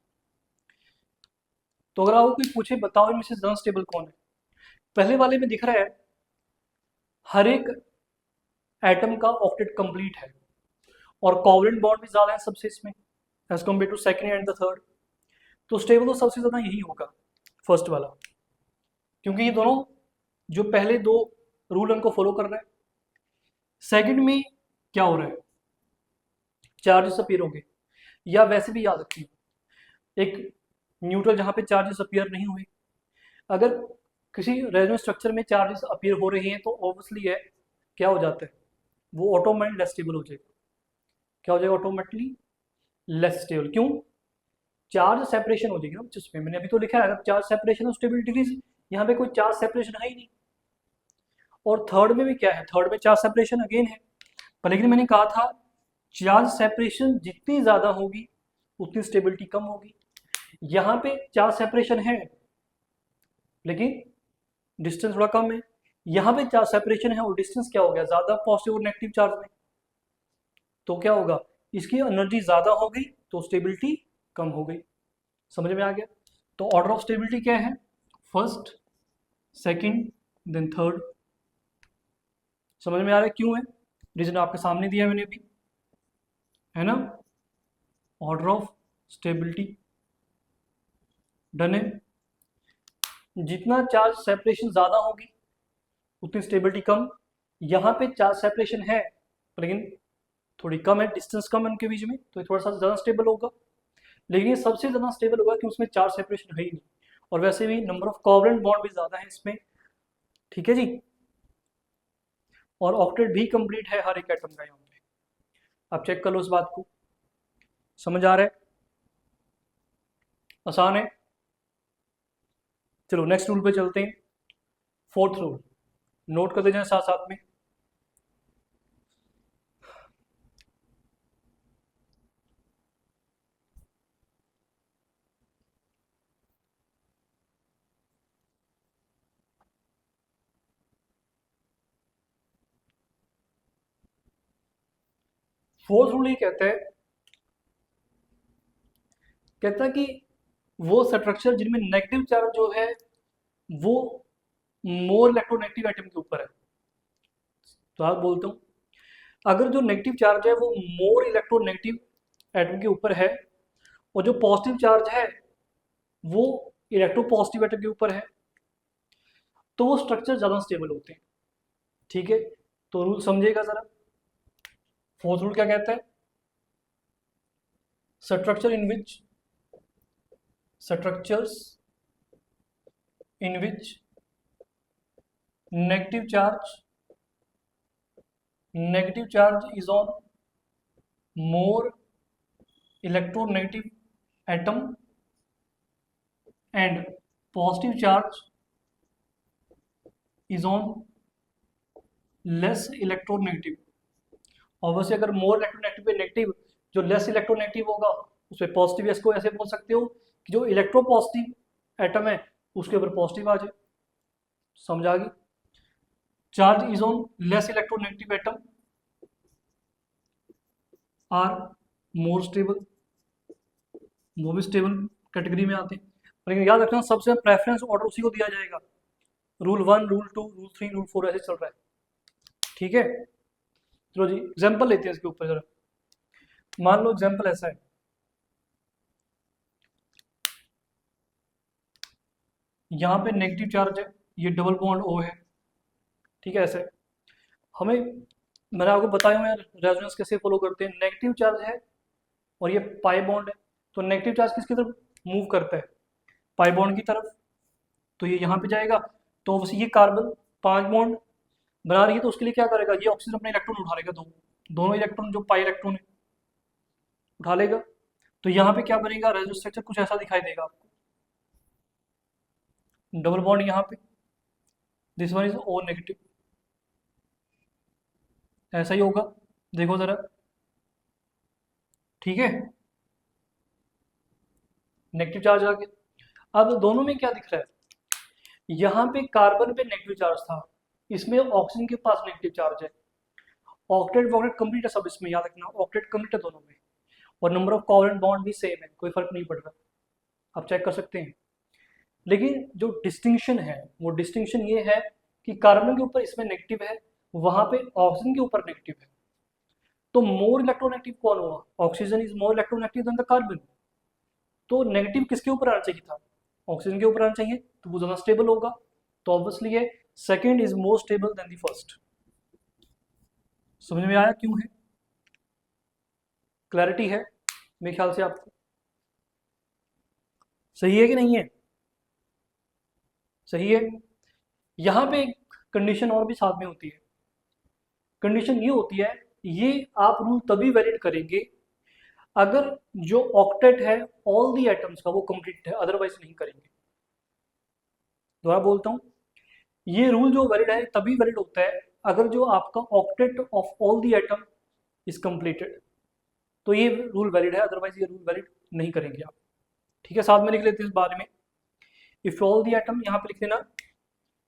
तो अगर आपको कोई पूछे बताओ इनमें से ज्यादा स्टेबल कौन है, पहले वाले में दिख रहा है हर एक एटम का ऑक्टेट कंप्लीट है, और कोवलेंट बॉन्ड भी ज्यादा है सबसे इसमें as compare to second and the third. तो स्टेबल तो सबसे ज्यादा यही होगा, फर्स्ट वाला, क्योंकि ये दोनों जो पहले दो रूल उनको फॉलो कर रहे हैं। सेकंड में क्या हो रहा है, चार्जेस अपीयर होंगे, या वैसे भी याद रखिए एक न्यूट्रल जहां पे चार्जेस अपीयर नहीं हुए, अगर किसी रेजोनेंस स्ट्रक्चर में चार्जेस अपीयर हो रहे हैं तो ऑब्वियसली है क्या हो जाता है, वो ऑटोमेटिक लेस स्टेबल हो जाएगा। क्या हो जाएगा, ऑटोमेटिकली लेस स्टेबल, क्यों, चार्ज सेपरेशन हो जाएगी ना जिसमें, मैंने अभी तो लिखा है अगर चार्ज सेपरेशन और स्टेबिलिटी डिक्रीज, यहाँ पे कोई चार्ज सेपरेशन है ही नहीं। और थर्ड में भी क्या है, थर्ड में चार्ज सेपरेशन अगेन है, पर लेकिन मैंने कहा था चार्ज सेपरेशन जितनी ज्यादा होगी उतनी स्टेबिलिटी कम होगी। यहाँ पे चार्ज सेपरेशन है लेकिन डिस्टेंस थोड़ा कम है, यहाँ पे चार्ज सेपरेशन है और डिस्टेंस क्या हो गया ज्यादा, पॉजिटिव और नेगेटिव चार्ज में, तो क्या होगा, इसकी एनर्जी ज्यादा हो गई तो स्टेबिलिटी कम हो गई। समझ में आ गया। तो ऑर्डर ऑफ स्टेबिलिटी क्या है, फर्स्ट, सेकंड, देन थर्ड। समझ में आ रहा है क्यों है, रीजन आपके सामने दिया है मैंने अभी, है ना, ऑर्डर ऑफ स्टेबिलिटी डन है। जितना चार्ज सेपरेशन ज्यादा होगी उतनी स्टेबिलिटी कम, यहाँ पे चार्ज सेपरेशन है लेकिन थोड़ी कम है, डिस्टेंस कम है उनके बीच में, तो ये थोड़ा सा ज़्यादा स्टेबल होगा। लेकिन ये सबसे ज़्यादा स्टेबल होगा कि उसमें चार्ज सेपरेशन है ही नहीं, और वैसे भी नंबर ऑफ कोवलेंट बॉन्ड भी ज़्यादा है इसमें, ठीक है जी, और ऑक्टेट भी कंप्लीट है हर एक एटम का यहाँ पे। आप चेक कर लो इस बात को, समझ आ रहा है, आसान है। चलो नेक्स्ट रूल पे चलते हैं, फोर्थ रूल, नोट करते जाए साथ साथ में। फोर्थ रूल ये कहता है कि वो स्ट्रक्चर जिनमें नेगेटिव चार्ज जो है वो मोर इलेक्ट्रोनेगेटिव एटम के ऊपर है। तो आप बोलता हूँ अगर जो नेगेटिव चार्ज है वो मोर इलेक्ट्रोनेगेटिव एटम के ऊपर है, और जो पॉजिटिव चार्ज है वो इलेक्ट्रोपॉजिटिव एटम के ऊपर है, तो वो स्ट्रक्चर ज़्यादा स्टेबल होते हैं, ठीक है। तो रूल समझेगा जरा, फोर्थ रूल क्या कहता है, structure in which structures in which negative charge is on more electronegative atom and positive charge is on less electronegative। Obviously अगर मोर इलेक्ट्रोनेगेटिव पे नेगेटिव, जो लेस इलेक्ट्रोनेगेटिव होगा उस पर पॉजिटिव। इसको ऐसे बोल सकते हो कि जो इलेक्ट्रोपॉजिटिव एटम है उसके ऊपर पॉजिटिव आ जाए। समझ आ गई? Charge is on less electronegative atom are more stable, वो भी स्टेबल कैटेगरी में आते हैं। लेकिन याद रखना सबसे प्रेफरेंस ऑर्डर उसी को दिया जाएगा। रूल 1, रूल 2, रूल 3, रूल 4 ऐसे चल रहा है। ठीक है, चलो जी एग्जाम्पल लेते हैं इसके ऊपर जरा। मान लो एग्जाम्पल ऐसा है, यहाँ पे नेगेटिव चार्ज है, ये डबल बॉन्ड O है। ठीक है, ऐसे हमें, मैंने आपको बताया हुआ है रेजोनेंस कैसे फॉलो करते हैं। नेगेटिव चार्ज है और ये पाई बॉन्ड है, तो नेगेटिव चार्ज किसकी तरफ मूव करता है? पाई बॉन्ड की तरफ। तो ये यहाँ पे जाएगा, तो बस ये कार्बन 5 बॉन्ड बना रही है, तो उसके लिए क्या करेगा? ये ऑक्सीजन अपने इलेक्ट्रॉन उठा लेगा, दोनों इलेक्ट्रॉन जो पाई इलेक्ट्रॉन है उठा लेगा। तो यहाँ पे क्या बनेगा? रेजोनेंस स्ट्रक्चर कुछ ऐसा दिखाई देगा आपको। डबल बॉन्ड यहाँ पे, this one is O negative, ऐसा ही होगा। देखो जरा, ठीक है, नेगेटिव चार्ज आ गया। अब दोनों में क्या दिख रहा है? यहाँ पे कार्बन पे नेगेटिव चार्ज था, इसमें ऑक्सीजन के पास नेगेटिव चार्ज है। ऑक्टेट वॉक्टेट कंप्लीट है सब, इसमें याद रखना ऑक्टेट कंप्लीट है दोनों में, और नंबर ऑफ कोवेलेंट बॉन्ड भी सेम है, कोई फर्क नहीं पड़ रहा, आप चेक कर सकते हैं। लेकिन जो डिस्टिंक्शन है वो डिस्टिंक्शन ये है कि कार्बन के ऊपर इसमें नेगेटिव है, वहां पे ऑक्सीजन के ऊपर नेगेटिव है। तो मोर इलेक्ट्रोनेगेटिव कौन हुआ? Oxygen is more electronegative than the carbon. तो नेगेटिव किसके ऊपर आना चाहिए था? ऑक्सीजन के ऊपर आना चाहिए, तो वो ज्यादा स्टेबल होगा। तो ऑब्वियसली ये second is more stable than the first. समझ में आया क्यों है? क्लैरिटी है मेरे ख्याल से आपको? सही है कि नहीं है? सही है। यहां पे एक कंडीशन और भी साथ में होती है। कंडीशन ये होती है, ये आप रूल तभी वैलिड करेंगे अगर जो ऑक्टेट है ऑल दी एटम्स का वो कंप्लीट है, अदरवाइज नहीं करेंगे। दोबारा बोलता हूं, ये रूल जो वैलिड है तभी वैलिड होता है अगर जो आपका octet of all the atom is completed, तो ये रूल वैलिड है, अदरवाइज ये रूल वैलिड नहीं करेंगे आप। ठीक है, साथ में लिख लेते हैं इस बारे में। इफ ऑल दी एटम, यहाँ पे लिख देना,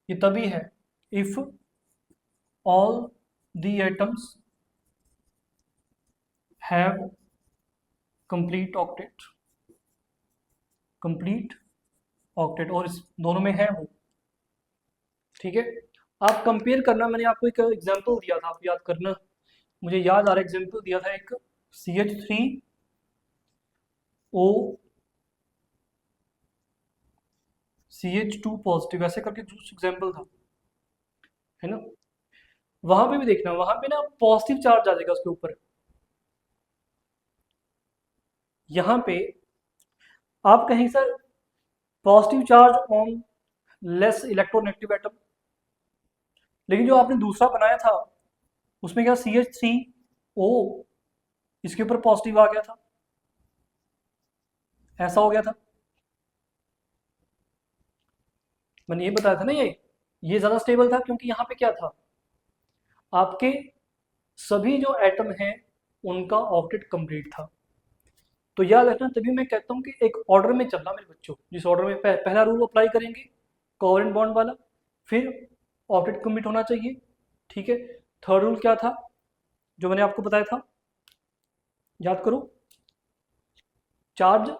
ये तभी है if all the atoms have complete octet, complete octet, और इस दोनों में है वो। ठीक है, आप कंपेयर करना, मैंने आपको एक एग्जांपल दिया था, आप याद करना, मुझे याद आ रहा है एग्जांपल दिया था एक CH3O CH2 पॉजिटिव, ऐसे करके कुछ एग्जांपल था, है ना। वहां पे भी देखना, वहां पे ना पॉजिटिव चार्ज आ जाएगा उसके ऊपर। यहां पे आप कहेंगे sir positive charge on less electronegative atom, लेकिन जो आपने दूसरा बनाया था उसमें क्या CH3O इसके ऊपर पॉजिटिव आ गया था, ऐसा हो गया था। मैंने ये बताया था ना, ये ज्यादा स्टेबल था क्योंकि यहाँ पे क्या था, आपके सभी जो एटम हैं उनका ऑक्टेट कंप्लीट था। तो याद रखना, तभी मैं कहता हूँ कि एक ऑर्डर में चलना मेरे बच्चों, जिस ऑर्डर में पहला रूल अप्लाई करेंगे कोवेलेंट बॉन्ड वाला, फिर ऑक्टेट कंप्लीट होना चाहिए। ठीक है, थर्ड रूल क्या था जो मैंने आपको बताया था, याद करो, चार्ज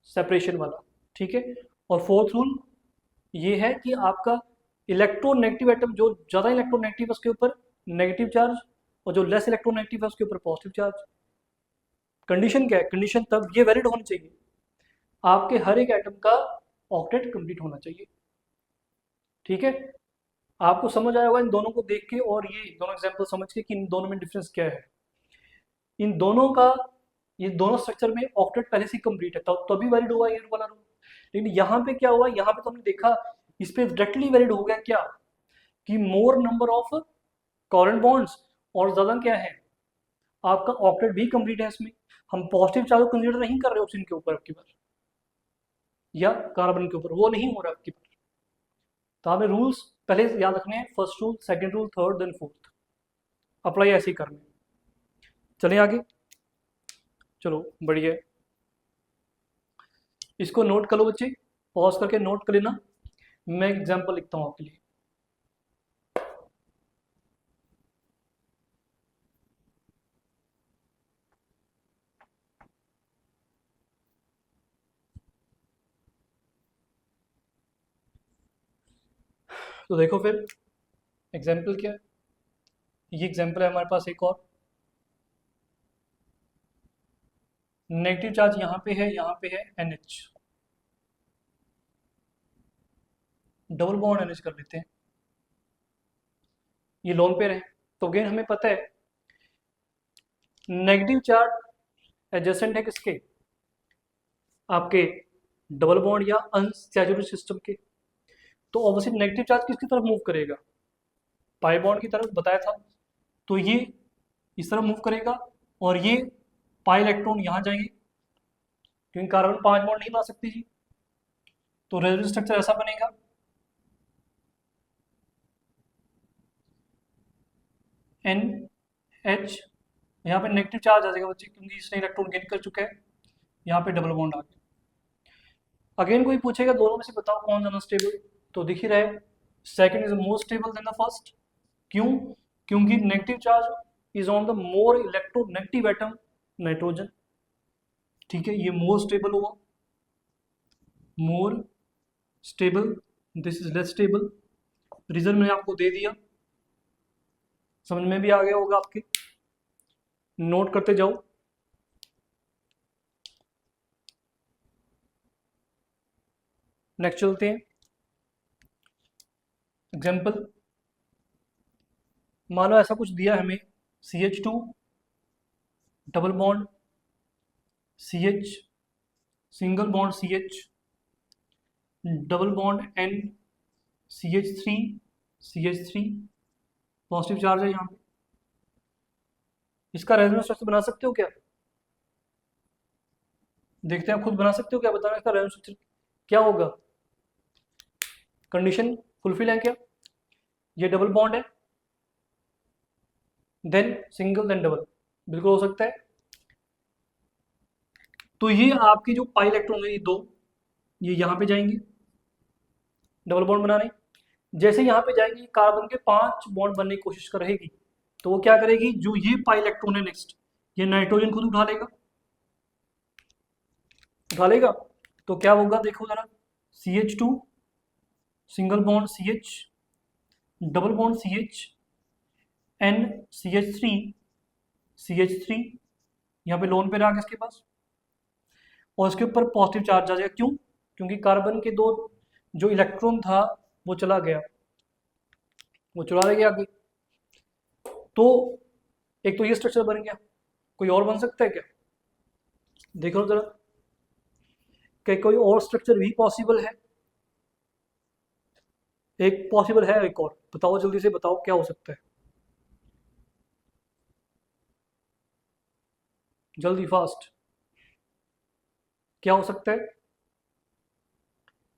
सेपरेशन वाला। ठीक है, और फोर्थ रूल ये है कि आपका इलेक्ट्रोनेगेटिव एटम, जो ज़्यादा इलेक्ट्रोनेगेटिव है उसके ऊपर नेगेटिव चार्ज, और जो लेस इलेक्ट्रोनेगेटिव है उसके ऊपर पॉजिटिव चार्ज। कंडीशन क्या है? कंडीशन तब ये वैलिड होनी चाहिए, आपके हर एक एटम का ऑक्टेट कंप्लीट होना चाहिए। ठीक है, आपको समझ आया होगा इन दोनों को देख के, और ये दोनों एग्जांपल समझ के कि इन दोनों में डिफरेंस क्या है। इन दोनों का, ये दोनों स्ट्रक्चर में ऑक्टेट पहले से कंप्लीट है, तभी वैलिड होगा ये वाला रूल। लेकिन यहाँ पे क्या हुआ, यहाँ पे तो हमने देखा इस पे डायरेक्टली वैलिड हो गया क्या, कि मोर नंबर ऑफ कोवेलेंट बॉन्ड्स, और ज्यादा क्या है आपका ऑक्टेट भी कंप्लीट है इसमें। हम पॉजिटिव चार्ज को कंसीडर नहीं कर रहे ऑप्शन के ऊपर आपकी बार, या कार्बन के ऊपर, वो नहीं हो रहा आपकी बार। तो हमें रूल्स पहले याद रखने हैं, first rule, second rule, third, then fourth, apply ऐसे ही करने। चलें आगे, चलो बढ़िया है। इसको नोट कर लो बच्चे, पॉज करके नोट कर लेना, मैं एग्जांपल लिखता हूँ आपके लिए। तो देखो फिर एग्जाम्पल क्या है, ये एग्जाम्पल है हमारे पास एक और। नेगेटिव चार्ज यहाँ पे है NH, डबल बॉन्ड NH कर लेते हैं, ये लोन पे रहे। तो अगेन हमें पता है नेगेटिव चार्ज एडजेसेंट है किसके, आपके डबल बॉन्ड या अनसैचुरेटेड सिस्टम के। तो ऑब्वियसली नेगेटिव चार्ज किसकी तरफ मूव करेगा, पाई बॉन्ड की तरफ बताया था। तो ये इस तरफ मूव करेगा, और ये पाई इलेक्ट्रॉन यहाँ जाएंगे, क्योंकि कार्बन 5 बॉन्ड नहीं बना सकती जी। तो रेजोनेंस स्ट्रक्चर ऐसा बनेगा, NH, यहाँ पे नेगेटिव चार्ज आ जाएगा बच्चे, क्योंकि इसने इलेक्ट्रॉन गेन कर चुका है, यहाँ पे डबल बॉन्ड आ गया। अगेन कोई पूछेगा दोनों में से बताओ कौन ज्यादा स्टेबल, तो दिख ही रहा है second is more stable than the first. क्यों, क्योंकि negative charge is on the more electronegative atom nitrogen, ठीक है, ये मोर स्टेबल होगा, more stable, this is less stable. Reason मैंने आपको दे दिया, समझ में भी आ गया होगा आपके, नोट करते जाओ। नेक्स्ट चलते हैं, एग्जाम्पल। मान लो ऐसा कुछ दिया हमें, CH2 double bond CH, single bond CH, double bond N, CH3 positive charge है यहाँ पे। इसका रेजोनेंस स्ट्रक्चर बना सकते हो क्या, देखते हैं, खुद बना सकते हो क्या, बताना इसका रेजोनेंस स्ट्रक्चर क्या होगा। कंडीशन फुलफिल है क्या, ये डबल बॉन्ड है, देन सिंगल, देन डबल, बिल्कुल हो सकता है। तो ये आपकी जो पाई इलेक्ट्रॉन है, ये दो, ये यहाँ पे जाएंगे डबल बॉन्ड बनाने, जैसे यहाँ पे जाएंगे कार्बन के 5 बॉन्ड बनने की कोशिश कर रहेगी, तो वो क्या करेगी, जो ये पाई इलेक्ट्रॉन है नेक्स्ट, ये नाइट्रोजन खुद उठा लेगा। तो क्या होगा देखो जरा, CH2 single bond CH, double bond CH, N, CH3 यहाँ पे लोन पे रहा इसके पास, और इसके ऊपर पॉजिटिव चार्ज आ जाएगा। क्यों, क्योंकि कार्बन के दो जो इलेक्ट्रॉन था वो चला गया, वो चुरा ले गया आगे। तो एक तो ये स्ट्रक्चर बन गया, कोई और बन सकता है क्या, देखो जरा, क्या कोई और स्ट्रक्चर भी पॉसिबल है, एक पॉसिबल है, एक और बताओ, जल्दी से बताओ क्या हो सकता है, जल्दी फास्ट, क्या हो सकता है,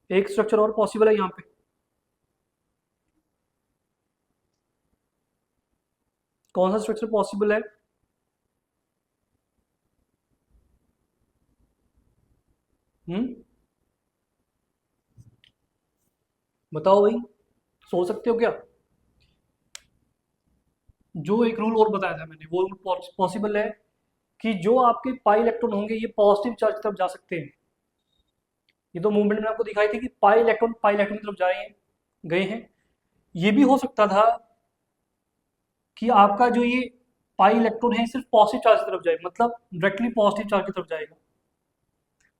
एक स्ट्रक्चर और पॉसिबल है यहाँ पे, कौन सा स्ट्रक्चर पॉसिबल है, बताओ भाई, सोच सकते हो क्या। जो एक रूल और बताया था मैंने, वो रूल पॉसिबल है कि जो आपके पाई इलेक्ट्रॉन होंगे ये पॉजिटिव चार्ज की तरफ जा सकते हैं। ये तो मूवमेंट मैंने आपको दिखाई थी कि पाई इलेक्ट्रॉन की तरफ जा रहे हैं, गए हैं। ये भी हो सकता था कि आपका जो ये पाई इलेक्ट्रॉन है सिर्फ पॉजिटिव चार्ज की तरफ जाए, मतलब डायरेक्टली पॉजिटिव चार्ज की तरफ जाएगा।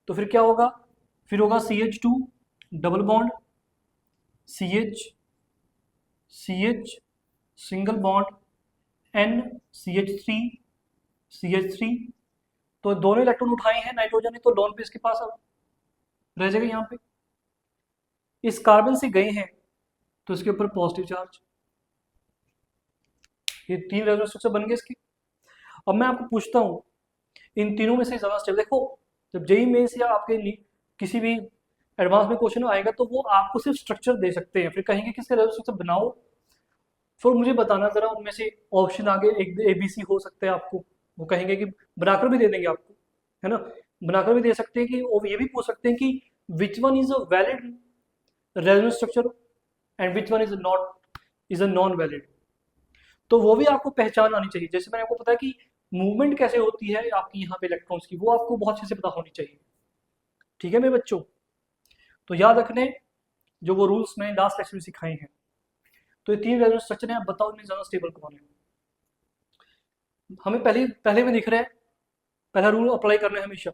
तो फिर क्या होगा, फिर होगा CH2 double bond CH, single bond N, CH3। तो दोनों इलेक्ट्रॉन उठाए हैं नाइट्रोजन ने, तो लोन पे इसके पास अब रह जाएगा यहाँ पे। इस कार्बन से गए हैं तो इसके ऊपर पॉजिटिव चार्ज, ये 3 रेजोनेंस स्ट्रक्चर बन गए इसके। अब मैं आपको पूछता हूँ इन तीनों में से ज़्यादा स्टेबल, देखो जब जेई मेंस या आपके किसी भी एडवांस में क्वेश्चन आएगा तो वो आपको सिर्फ स्ट्रक्चर दे सकते हैं, फिर कहेंगे किसके रेजोनेंस स्ट्रक्चर बनाओ, फिर मुझे बताना जरा उनमें से ऑप्शन आगे एक ABC हो सकते हैं आपको, वो कहेंगे कि बनाकर भी दे देंगे आपको, है ना, बनाकर भी दे सकते हैं कि वो ये भी पूछ सकते हैं कि which one is a valid resonance structure and which one is a non valid. तो वो भी आपको पहचान आनी चाहिए। जैसे मैंने आपको पता है कि मूवमेंट कैसे होती है आपकी यहाँ पे इलेक्ट्रॉन्स की, वो आपको बहुत अच्छे से पता होनी चाहिए। ठीक है मेरे बच्चों, तो याद रखने जो वो रूल्स मैंने लास्ट लेक्चर में सिखाए हैं। तो ये 3 रेजोनेंस स्ट्रक्चर हैं, आप बताओ इनमें ज़्यादा स्टेबल कौन है। हमें पहले में दिख रहा है, पहला रूल अप्लाई करना है हमेशा,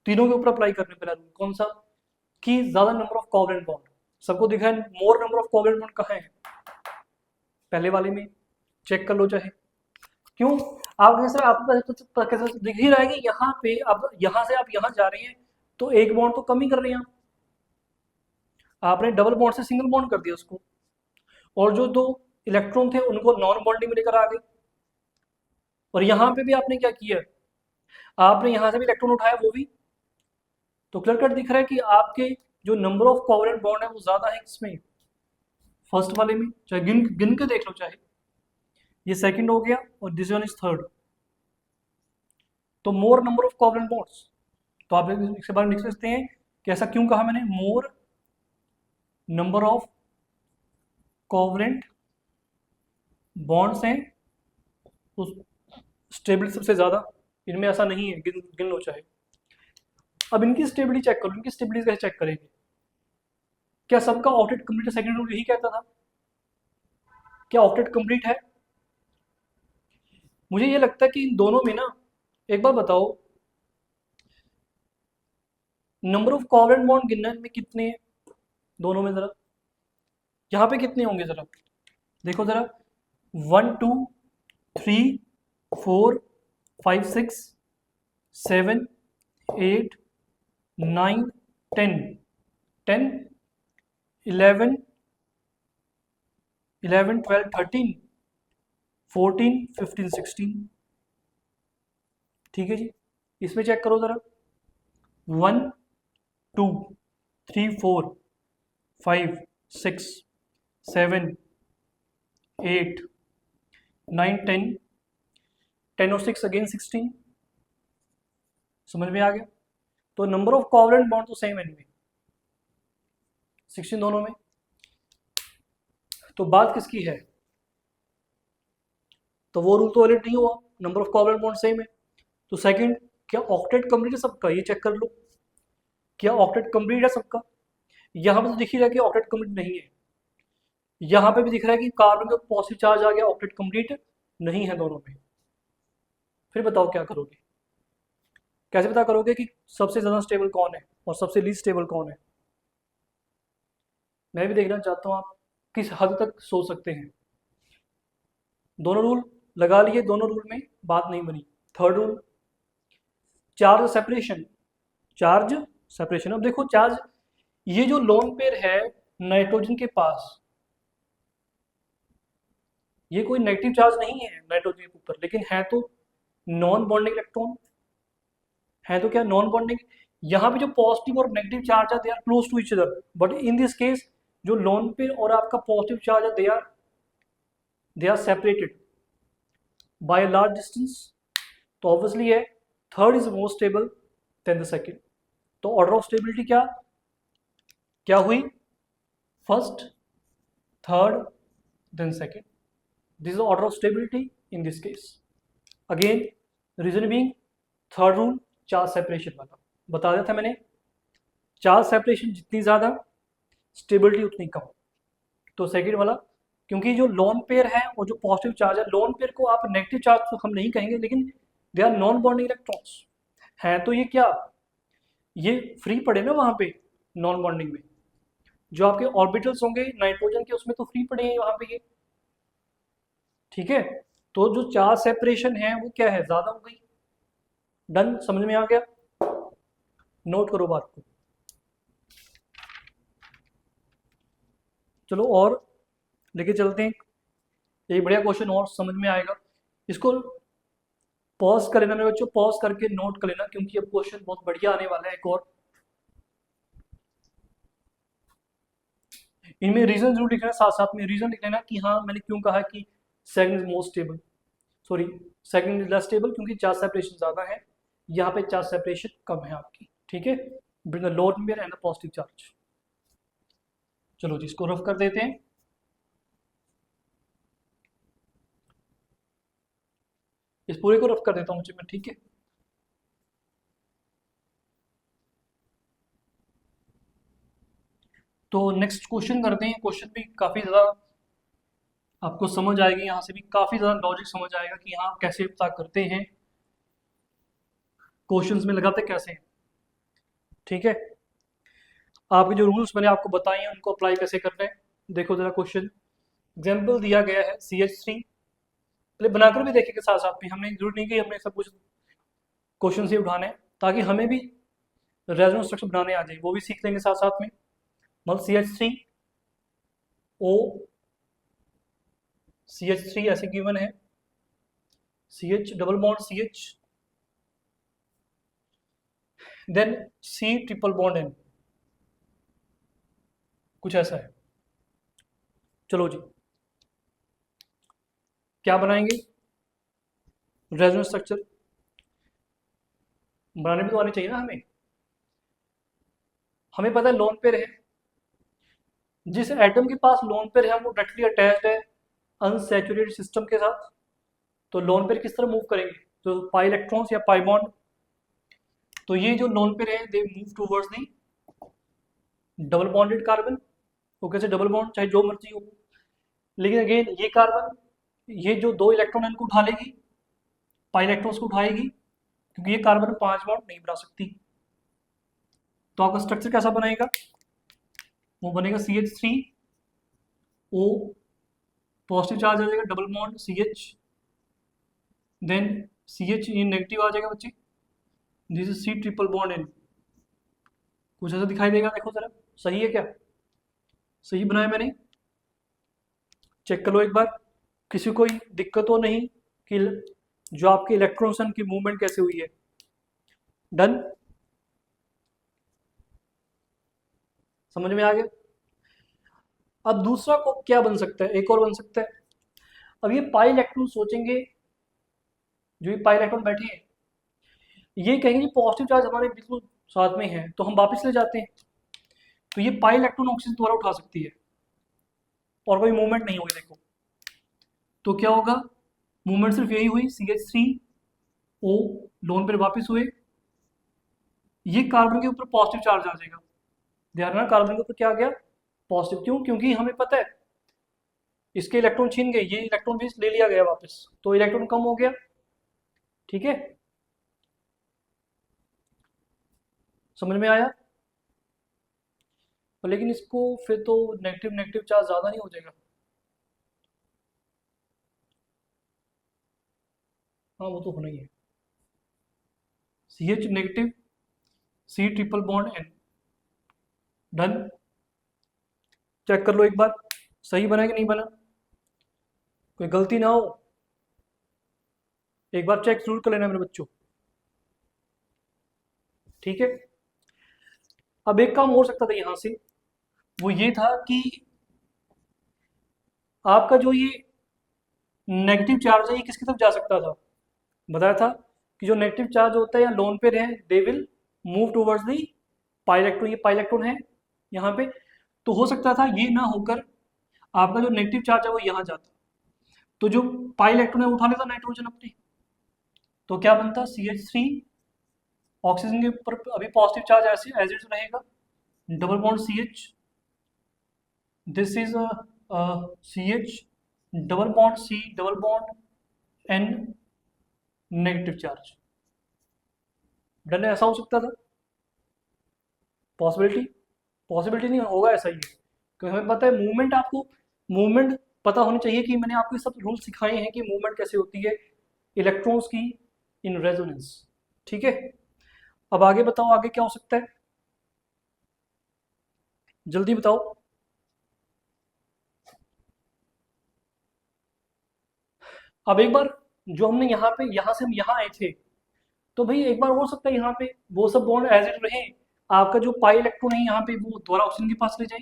तीनों के ऊपर अप्लाई करना है। पहला रूल कौन सा, कि ज़्यादा नंबर ऑफ कोवलेंट बॉन्ड, सबको दिख रहा है मोर नंबर ऑफ कोवलेंट बॉन्ड कहाँ है, पहले वाले में चेक कर लो चाहे। क्यों, आप कैसे आपको तो कैसे दिख ही रहा है कि यहाँ पे अब यहाँ से आप यहाँ जा रहे हैं तो एक बॉन्ड तो कम ही कर रहे हैं आपने डबल बॉन्ड से सिंगल बॉन्ड कर दिया उसको, और जो 2 इलेक्ट्रॉन थे उनको नॉन बॉन्डिंग में लेकर आ गए। और यहाँ पे भी आपने क्या किया, आपने यहाँ से भी इलेक्ट्रॉन उठाया वो भी, तो क्लियर कट दिख रहा है कि आपके जो नंबर ऑफ कोवलेंट बॉन्ड है वो ज्यादा है किसमें, फर्स्ट वाले में, चाहे गिन गिन के देख लो चाहे। ये सेकंड हो गया और दिस वन इज थर्ड, तो मोर नंबर ऑफ कोवलेंट बॉन्ड्स। तो आप इसके बारे में लिख सकते हैं कि ऐसा क्यों कहा मैंने, मोर नंबर ऑफ कोवलेंट बॉन्ड्स हैं तो स्टेबिलिटी सबसे ज्यादा, इनमें ऐसा नहीं है, गिन लो चाहे। अब इनकी स्टेबिलिटी चेक करो, इनकी स्टेबिलिटी कैसे चेक करेंगे, क्या सबका ऑक्टेट कंप्लीट है, सेकंड रूल यही कहता था, क्या ऑक्टेट कंप्लीट है। मुझे ये लगता है कि इन दोनों में ना, एक बार बताओ नंबर ऑफ कोवलेंट बॉन्ड गिनना में कितने हैं दोनों में, जरा यहाँ पे कितने होंगे जरा देखो जरा, 1 2 3 4 5 6 7 8 9 10 10 11 11 12 13 14 15 16, ठीक है जी। इसमें चेक करो जरा, 1 2 3 4 5 6 7 8 9 10 10 और 6 अगेन 16, समझ में आ गया। तो नंबर ऑफ कोवलेंट बॉन्ड तो सेम है इनमें, 16 दोनों में। तो बात किसकी है, तो वो रूल तो वैलिड नहीं हुआ, number of covalent bond same है। तो सेकंड, क्या ऑक्टेट कंप्लीट है सबका, ये चेक कर लो, क्या ऑक्टेट कंप्लीट है सबका। यहाँ पे तो दिख ही रहा है कि ऑक्टेट कंप्लीट नहीं है, यहाँ पे भी दिख रहा है कि कार्बन का पॉजिटिव चार्ज आ गया, ऑक्टेट कंप्लीट नहीं है दोनों में। फिर बताओ क्या करोगे, कैसे पता करोगे कि सबसे ज्यादा स्टेबल कौन है और सबसे लीस्ट स्टेबल कौन है। मैं भी देखना चाहता हूँ आप किस हद तक सोच सकते हैं। दोनों रूल लगा लिए, दोनों रूल में बात नहीं बनी। Third rule, charge separation, charge separation. अब देखो चार्ज, ये जो लोन पेयर है नाइट्रोजन के पास, ये कोई नेगेटिव चार्ज नहीं है नाइट्रोजन के ऊपर, लेकिन है तो नॉन बॉन्डिंग इलेक्ट्रॉन, है तो क्या नॉन बॉन्डिंग। यहाँ पे जो पॉजिटिव और नेगेटिव चार्ज है they are close to each other, but in this case जो लोन पेयर और आपका पॉजिटिव चार्ज है they are separated by a large distance. तो ऑब्वियसली है third is more stable than the second. तो order of stability क्या क्या हुई, first third then second, this is order of stability in this case. Again reason being third rule charge separation वाला बता दिया था मैंने, चार्ज सेपरेशन जितनी ज्यादा स्टेबिलिटी उतनी कम। तो सेकंड वाला, क्योंकि जो लोन पेयर है और जो पॉजिटिव चार्ज है, लोन पेयर को आप नेगेटिव चार्ज तो हम नहीं कहेंगे, लेकिन they are non bonding electrons हैं, तो ये क्या, ये फ्री पड़े ना वहां पे नॉन बॉन्डिंग में, जो आपके ऑर्बिटल्स होंगे नाइट्रोजन के उसमें तो फ्री पड़े हैं वहां पे ये, ठीक है। तो जो चार्ज सेपरेशन है वो क्या है, ज्यादा हो गई। डन, समझ में आ गया, नोट करो बात को। चलो और लेके चलते हैं, एक बढ़िया क्वेश्चन और समझ में आएगा। इसको पॉज कर लेना मेरे बच्चों, पॉज करके नोट कर लेना, क्योंकि अब क्वेश्चन बहुत बढ़िया आने वाला है एक और। इनमें रीजन जरूर लिख लेना, साथ साथ में रीजन लिख लेना कि हाँ मैंने क्यों कहा कि second is most stable, sorry second is less stable, क्योंकि चार्ज सेपरेशन ज्यादा है, यहाँ पे चार्ज सेपरेशन कम है आपकी, ठीक है, between the load pair and the positive charge. चलो जी इसको रफ कर देते हैं। इस पूरे को रफ कर देता हूँ मुझे मैं, ठीक है। तो नेक्स्ट क्वेश्चन करते हैं, क्वेश्चन भी काफ़ी ज़्यादा आपको समझ आएगी, यहाँ से भी काफ़ी ज़्यादा लॉजिक समझ आएगा कि हाँ कैसे पता करते हैं, क्वेश्चंस में लगाते कैसे हैं, ठीक है। आपके जो रूल्स मैंने आपको बताए हैं उनको अप्लाई कैसे करना है, देखो ज़रा क्वेश्चन एग्जाम्पल दिया गया है CH3, पहले बनाकर भी देखेंगे साथ साथ में, हमने जरूर नहीं कि हमने सब कुछ क्वेश्चन से उठाने हैं, ताकि हमें भी रेजोनेंस स्ट्रक्चर बनाने आ जाए, वो भी सीख लेंगे साथ साथ में। मतलब CH3O CH3 ऐसे गिवन है, CH double bond CH, then C triple bond N, कुछ ऐसा है। चलो जी क्या बनाएंगे, रेजोनेंस स्ट्रक्चर बनाने भी तो आने चाहिए ना हमें। हमें पता है लोन पेयर है, जिस एटम के पास लोन पेयर है वो डायरेक्टली अटैच्ड है अनसैचुरेटेड सिस्टम के साथ, तो लोन पेयर किस तरह मूव करेंगे, तो पाई इलेक्ट्रॉन्स या पाई बॉन्ड, तो ये जो लोन पेयर है they move towards the double bonded carbon, वो कैसे डबल बॉन्ड चाहे जो मर्जी हो, लेकिन अगेन ये कार्बन ये जो दो इलेक्ट्रॉन इनको उठा लेगी, पाई इलेक्ट्रॉन्स को उठाएगी, क्योंकि ये कार्बन 5 बॉन्ड नहीं बना सकती। तो आपका स्ट्रक्चर कैसा बनेगा, वो बनेगा CH3O, पॉजिटिव चार्ज आ जाएगा, double bond CH, then CH ये नेगेटिव आ जाएगा बच्चे, this is C triple bond N, कुछ ऐसा दिखाई देगा, देखो जरा सही है क्या, सही बनाया मैंने, चेक कर लो एक बार, किसी को कोई दिक्कत तो नहीं कि जो आपके इलेक्ट्रॉन्स की मूवमेंट कैसे हुई है, डन, समझ में आ गया। अब दूसरा को क्या बन सकता है, एक और बन सकता है, अब ये पाई इलेक्ट्रॉन सोचेंगे, जो ये पाई इलेक्ट्रॉन बैठे हैं ये कहेंगे पॉजिटिव चार्ज हमारे बिल्कुल साथ में है, तो हम वापस ले जाते हैं, तो ये पाई इलेक्ट्रॉन ऑक्सीजन द्वारा उठा सकती है और कोई मूवमेंट नहीं होगी, देखो तो क्या होगा, मूवमेंट सिर्फ यही हुई, CH3O लोन पर वापस हुए, ये कार्बन के ऊपर पॉजिटिव चार्ज आ जाएगा, ध्यान रखना कार्बन के ऊपर क्या आ गया, पॉजिटिव, क्यों, क्योंकि हमें पता है इसके इलेक्ट्रॉन छीन गए, ये इलेक्ट्रॉन भी ले लिया गया वापस, तो इलेक्ट्रॉन कम हो गया, ठीक है, समझ में आया। लेकिन इसको फिर तो नेगेटिव नेगेटिव चार्ज ज़्यादा नहीं हो जाएगा, हाँ वो तो होना ही है, CH negative C triple bond N, done, check कर लो एक बार सही बना कि नहीं बना, कोई गलती ना हो, एक बार चेक जरूर कर लेना मेरे बच्चों, ठीक है। अब एक काम हो सकता था यहाँ से, वो ये था कि आपका जो ये नेगेटिव चार्ज है ये किसकी तरफ जा सकता था, बताया था कि जो नेगेटिव चार्ज होता है या लोन पेयर है they will move towards the pi electron, ये पाई इलेक्ट्रॉन है यहाँ पे, तो हो सकता था ये ना होकर आपका जो नेगेटिव चार्ज है वो यहाँ जाता, तो जो पाई इलेक्ट्रॉन है वो उठा लेता नाइट्रोजन अपने, तो क्या बनता CH3, ऑक्सीजन के ऊपर अभी पॉजिटिव चार्ज ऐसे एज इट रहेगा, double bond CH, this is CH double bond C double bond N negative charge, done, ऐसा हो सकता था, पॉसिबिलिटी, पॉसिबिलिटी नहीं होगा, ऐसा ही है, क्योंकि हमें पता है मूवमेंट, आपको मूवमेंट पता होनी चाहिए कि मैंने आपको सब रूल सिखाए हैं कि मूवमेंट कैसे होती है इलेक्ट्रॉन्स की इन रेजोनेंस, ठीक है। अब आगे बताओ, आगे क्या हो सकता है, जल्दी बताओ, अब एक बार जो हमने यहाँ से हम यहाँ आए थे, तो भाई एक बार हो सकता है यहाँ पे वो सब बॉन्ड एज इट रहे, आपका जो पाई इलेक्ट्रॉन है यहाँ पे वो दोबारा ऑक्सीजन के पास ले जाए।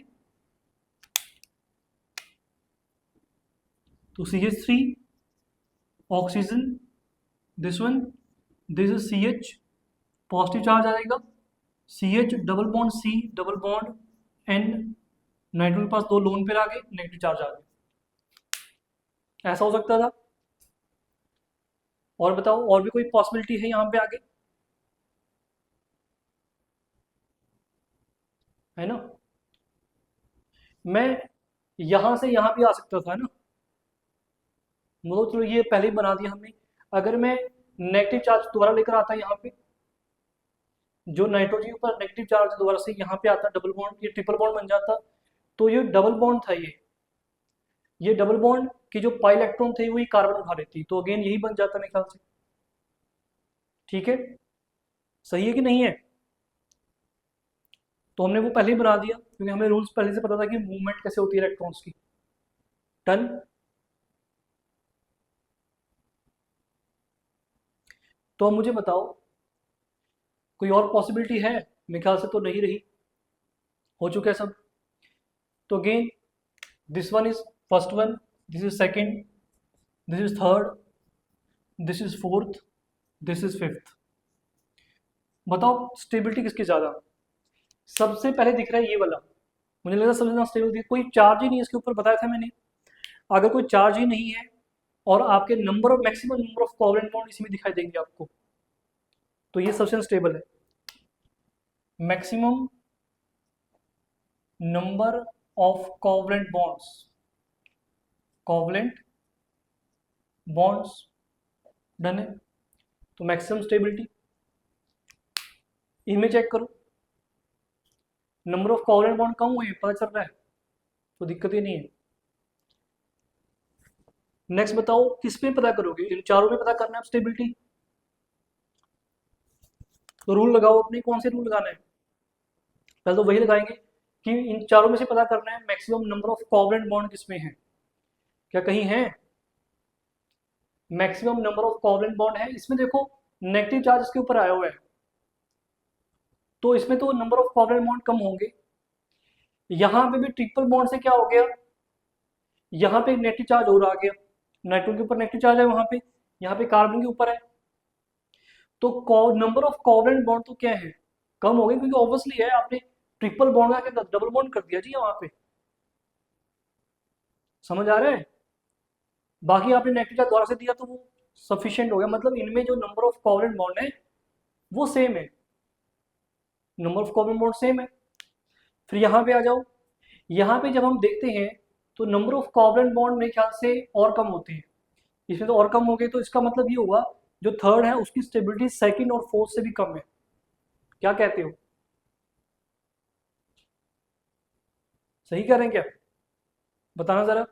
तो CH3 oxygen, this one, this is CH, positive charge आ जाएगा, CH double bond C double bond N, nitrogen के पास 2 लोन पेयर आ गए, नेगेटिव चार्ज आ गए। ऐसा हो सकता था। और बताओ और भी कोई पॉसिबिलिटी है यहाँ पे आगे, है ना? मैं यहाँ से यहाँ भी आ सकता था ना, मतलब चलो ये पहले ही बना दिया हमने। अगर मैं नेगेटिव चार्ज दोबारा लेकर आता यहाँ पे, जो नाइट्रोजन के ऊपर नेगेटिव चार्ज दोबारा से यहाँ पे आता, डबल बॉन्ड, ये ट्रिपल बॉन्ड बन जाता। तो ये डबल बॉन्ड था, ये डबल बॉन्ड की जो पाई इलेक्ट्रॉन थे वही कार्बन उठा लेती, तो अगेन यही बन जाता मेरे ख्याल से। ठीक है, सही है कि नहीं है? तो हमने वो पहले ही बना दिया क्योंकि हमें रूल्स पहले से पता था कि मूवमेंट कैसे होती है इलेक्ट्रॉन्स की। डन। तो अब मुझे बताओ कोई और पॉसिबिलिटी है? मेरे ख्याल से तो नहीं रही, हो चुका है सब। तो again this one is first one, this is second, this is third, this is fourth, this is fifth. बताओ स्टेबिलिटी किसकी ज़्यादा? सबसे पहले दिख रहा है ये वाला, मुझे लगा सबसे ज़्यादा स्टेबल दिख, कोई चार्ज ही नहीं इसके ऊपर, बताया था मैंने। अगर कोई चार्ज ही नहीं है और आपके maximum number of covalent bond इसमें दिखाई देंगे आपको, तो ये सबसे स्टेबल है। Maximum number of covalent bonds, done है। तो मैक्सिमम स्टेबिलिटी, इनमें चेक करो, नंबर ऑफ कोवलेंट बॉन्ड कम हुए पता चल रहा है, तो दिक्कत ही नहीं है। नेक्स्ट बताओ किस में पता करोगे? इन चारों में पता करना है स्टेबिलिटी। तो रूल लगाओ अपने, कौन से रूल लगाना है? पहले तो वही लगाएंगे कि इन चारों में से पता करना है maximum number of covalent bond किसमें है। क्या कहीं है maximum number of covalent bond? है इसमें, देखो नेगेटिव चार्ज इसके ऊपर आया हुआ है, तो इसमें तो नंबर ऑफ कोवलेंट बॉन्ड कम होंगे। यहाँ पे भी ट्रिपल बॉन्ड से क्या हो गया, यहाँ पे नेगेटिव चार्ज और आ गया, नाइट्रोजन के ऊपर नेगेटिव चार्ज है वहां पे, यहाँ पे कार्बन के ऊपर है, तो नंबर ऑफ कोवलेंट बॉन्ड तो क्या है, कम हो गए, क्योंकि ऑब्वियसली है आपने ट्रिपल बॉन्ड का डबल बॉन्ड कर दिया जी वहां पे। समझ आ रहा है? बाकी आपने नेगेटिव चार्ज दोबारा से दिया तो वो सफिशिएंट हो गया, मतलब इनमें जो नंबर ऑफ कोवलेंट बॉन्ड है वो सेम है, number of covalent bond same है। फिर यहाँ पे आ जाओ, यहाँ पे जब हम देखते हैं तो नंबर ऑफ कोवलेंट बॉन्ड मेरे ख्याल से और कम होते हैं, इसमें तो और कम हो गए, तो इसका मतलब ये हुआ जो थर्ड है उसकी स्टेबिलिटी सेकंड और फोर्थ से भी कम है। क्या कहते हो, सही कह रहे हैं क्या? बताना जरा,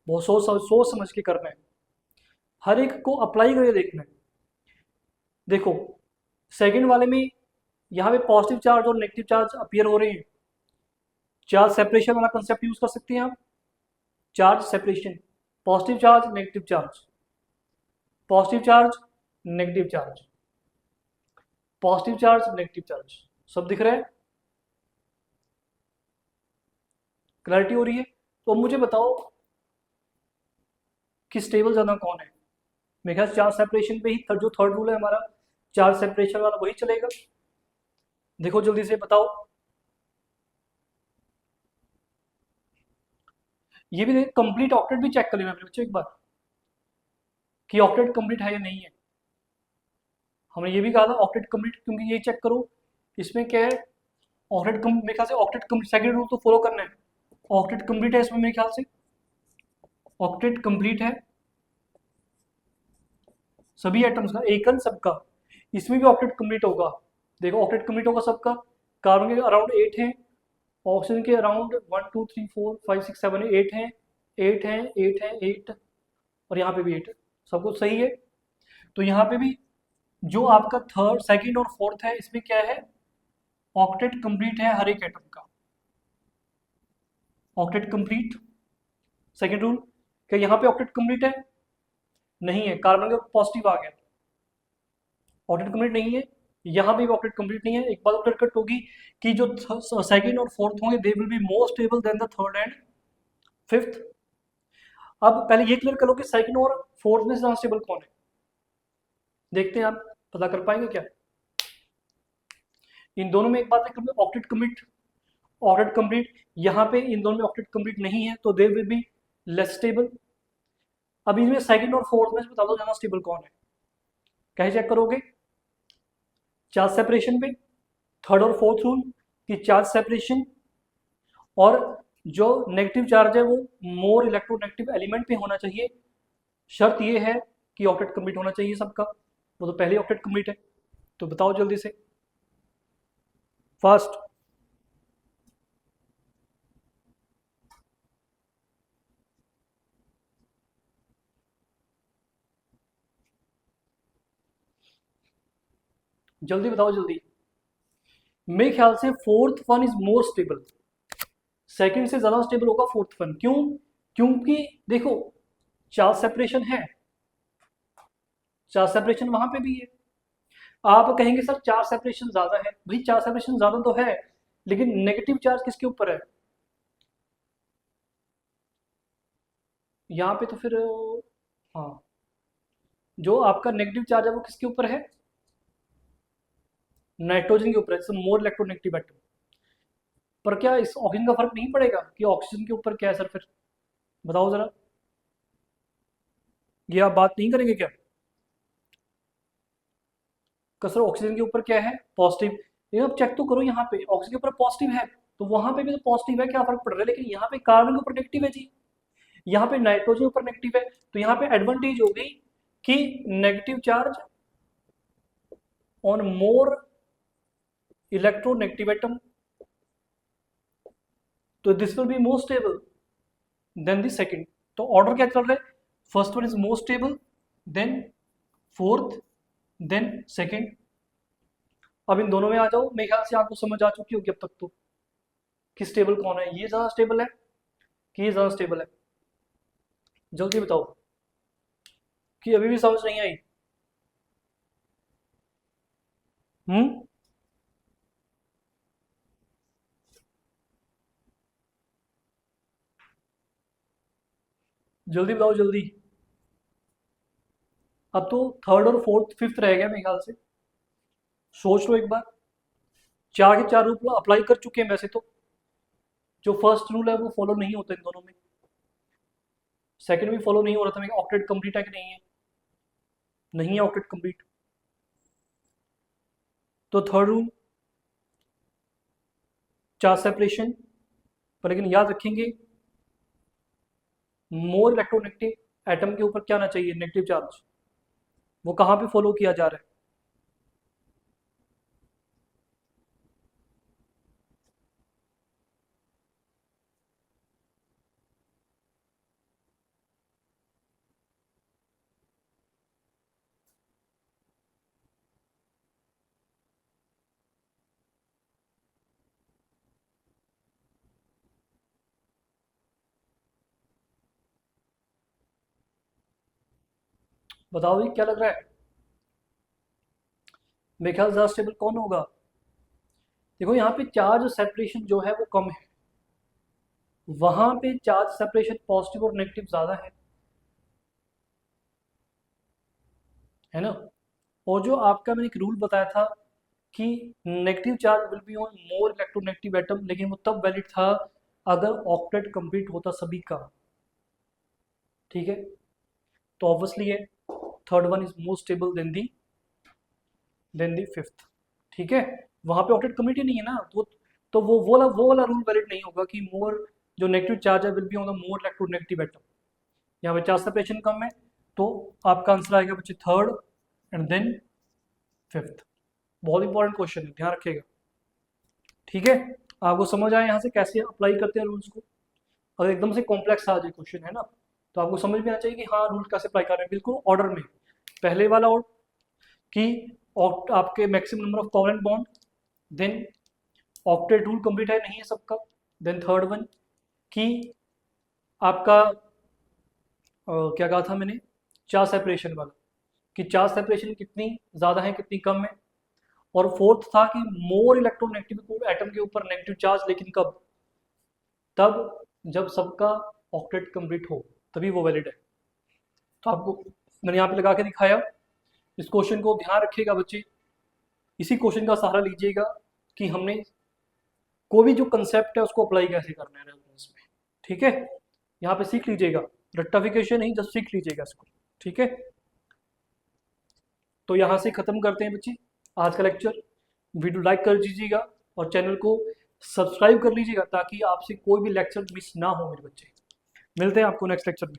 बहुत सोच समझ के करना है, हर एक को अप्लाई करके देखना है। देखो सेकंड वाले में यहाँ पे पॉजिटिव चार्ज और नेगेटिव चार्ज अपीयर हो रहे हैं, चार्ज सेपरेशन वाला कंसेप्ट यूज कर सकते हैं आप, charge separation, positive charge negative charge, positive charge negative charge, positive charge negative charge, सब दिख रहा है? क्लैरिटी हो रही है? तो मुझे बताओ कि स्टेबल ज्यादा कौन है? मेरे ख्याल चार्ज सेपरेशन पे ही जो थर्ड रूल है हमारा, चार्ज सेपरेशन वाला वही चलेगा। देखो जल्दी से बताओ, ये भी कंप्लीट ऑक्टेट भी चेक कर लेना बच्चों एक बार कि ऑक्टेट कंप्लीट है या नहीं है। हमने ये भी कहा था ऑक्टेट कंप्लीट, क्योंकि ये चेक करो इसमें क्या है, ऑक्टेट मेरे ख्याल से ऑक्टेट कंप्लीट, सेकंड रूल तो फॉलो करना है, ऑक्टेट कंप्लीट है इसमें मेरे ख्याल से, ऑक्टेट कंप्लीट है सभी एटम्स का, एकन सबका, इसमें भी ऑक्टेट कंप्लीट होगा। देखो ऑक्टेट कंप्लीट होगा सबका, कार्बन के अराउंड 8 हैं, ऑक्सीजन के अराउंड 1 2 3 4 5 6 7 8 हैं, 8 हैं, 8 हैं, 8, और यहाँ पे भी 8, सब कुछ सही है। तो यहाँ पे भी जो आपका थर्ड सेकंड और फोर्थ है इसमें क्या है, ऑक्टेट कंप्लीट है हर एक एटम का, ऑक्टेट कंप्लीट, सेकंड रूल। क्या यहाँ पे ऑक्टेट कंप्लीट है? नहीं है, कार्बन का पॉजिटिव आ गया, ऑक्टेट कंप्लीट नहीं है। यहाँ पे भी ऑक्टेट कंप्लीट नहीं है। एक बात क्लियर कट होगी कि जो सेकंड और फोर्थ होंगे they will be more stable than the third and fifth. अब पहले ये क्लियर करो कि सेकंड और फोर्थ में से ज्यादा स्टेबल कौन है। देखते हैं आप पता कर पाएंगे क्या? इन दोनों में एक बात है, ऑक्टेट कंप्लीट, ऑक्टेट कंप्लीट, यहाँ पे इन दोनों में ऑक्टेट कंप्लीट नहीं है तो they will be less stable. अब इसमें सेकंड और फोर्थ में से बता दो ज्यादा स्टेबल कौन है। कैसे चेक करोगे? चार्ज सेपरेशन पे, थर्ड और फोर्थ रूल कि चार्ज सेपरेशन और जो नेगेटिव चार्ज है वो मोर इलेक्ट्रोनेगेटिव एलिमेंट पे होना चाहिए। शर्त ये है कि ऑक्टेट कंप्लीट होना चाहिए सबका, वो तो पहले ऑक्टेट कंप्लीट है। तो बताओ जल्दी से फास्ट। जल्दी बताओ जल्दी। मेरे ख्याल से fourth one is more stable, second से ज्यादा स्टेबल होगा फोर्थ वन। क्यों? क्योंकि देखो चार्ज सेपरेशन है, चार्ज सेपरेशन वहां पे भी है। आप कहेंगे सर चार्ज सेपरेशन ज्यादा है, भाई चार्ज सेपरेशन ज्यादा तो है, लेकिन नेगेटिव चार्ज किसके ऊपर है? यहाँ पे तो फिर हाँ, जो आपका नेगेटिव चार्ज है वो किसके ऊपर है? नाइट्रोजन के ऊपर है, मोर इलेक्ट्रोनेगेटिव एटम। पर क्या इस ऑक्सीजन का फर्क नहीं पड़ेगा कि ऑक्सीजन के ऊपर क्या है सर? फिर बताओ जरा, ये आप बात नहीं करेंगे क्या? सर ऑक्सीजन के ऊपर क्या है? पॉजिटिव। ये आप चेक तो करो, यहाँ पे ऑक्सीजन के ऊपर पॉजिटिव है तो वहां पे भी तो पॉजिटिव है, क्या फर्क पड़ रहा है? लेकिन यहाँ पे कार्बन के ऊपर नेगेटिव है जी, यहाँ पे नाइट्रोजन के ऊपर नेगेटिव है। तो यहाँ पे एडवांटेज हो गई कि negative charge on more electronegative atom, तो this will be more stable than the second. तो ऑर्डर क्या चल रहा है? First one is more stable, then fourth, then second. अब इन दोनों में आ जाओ, मेरे ख्याल से आपको समझ आ चुकी होगी अब तक तो कि स्टेबल कौन है, ये ज्यादा स्टेबल है कि ये ज्यादा स्टेबल है। जल्दी बताओ कि अभी भी समझ नहीं आई। हम्म, जल्दी बताओ जल्दी। अब तो थर्ड और फोर्थ फिफ्थ रह गया मेरे ख्याल से। सोच लो एक बार, चार के चार रूल अप्लाई कर चुके हैं वैसे तो। जो फर्स्ट रूल है वो फॉलो नहीं होता इन दोनों में, सेकंड भी फॉलो नहीं हो रहा था। मैं ऑक्टेट कंप्लीट है कि नहीं है? नहीं है ऑक्टेट कंप्लीट। तो थर्ड रूल चार्ज सेपरेशन, पर लेकिन याद रखेंगे मोर इलेक्ट्रोनेगेटिव एटम के ऊपर क्या आना चाहिए? Negative charge. वो कहाँ पे फॉलो किया जा रहा है? बताओ ये क्या लग रहा है? मेरे ख्याल ज्यादा स्टेबल कौन होगा? देखो यहाँ पे चार्ज सेपरेशन जो है वो कम है, वहां पे चार्ज सेपरेशन पॉजिटिव और नेगेटिव ज्यादा है ना? और जो आपका मैंने एक रूल बताया था कि negative charge will be on more electronegative atom, लेकिन वो तब वैलिड था अगर ऑक्टेट कंप्लीट होता सभी का। ठीक है, तो ऑब्वियसली है third one is more stable than the fifth. ठीक है, वहां पे ऑक्टेट कंप्लीट ही नहीं है ना, तो वो वाला रूल वैलिड नहीं होगा कि मोर जो नेगेटिव चार्ज है will be on the more electronegative atom. यहाँ पे चार्ज सेपरेशन कम है, तो आपका आंसर आएगा बच्चे थर्ड एंड देन फिफ्थ। बहुत इंपॉर्टेंट क्वेश्चन है, ध्यान रखिएगा। ठीक है, आपको समझ आया यहाँ से कैसे अप्लाई करते हैं रूल्स को? अगर एकदम से कॉम्प्लेक्स आ जाए क्वेश्चन है ना, तो आपको समझ में आना चाहिए कि हाँ रूल कैसे अप्लाई कर रहे हैं, बिल्कुल ऑर्डर में। पहले वाला और कि आपके maximum number of covalent bond, then octet rule complete है नहीं है सबका, देन थर्ड वन कि आपका क्या कहा था मैंने, चार्ज सेपरेशन वाला, कि चार्ज सेपरेशन कितनी ज़्यादा है कितनी कम है। और फोर्थ था कि मोर इलेक्ट्रोनेगेटिव एटम के ऊपर नेगेटिव चार्ज, लेकिन कब, तब जब सबका ऑक्टेट कंप्लीट हो, तभी वो वैलिड है। तो आपको मैंने यहाँ पे लगा के दिखाया। इस क्वेश्चन को ध्यान रखिएगा बच्चे, इसी क्वेश्चन का सहारा लीजिएगा कि हमने कोई भी जो कंसेप्ट है उसको अप्लाई कैसे करना है रेजोनेंस में। ठीक है, यहाँ पे सीख लीजिएगा, रट्टाफिकेशन नहीं, जस्ट सीख लीजिएगा इसको। ठीक है, तो यहाँ से ख़त्म करते हैं बच्चे आज का लेक्चर। वीडियो लाइक कर दीजिएगा और चैनल को सब्सक्राइब कर लीजिएगा ताकि आपसे कोई भी लेक्चर मिस ना हो मेरे बच्चे। मिलते हैं आपको नेक्स्ट लेक्चर में।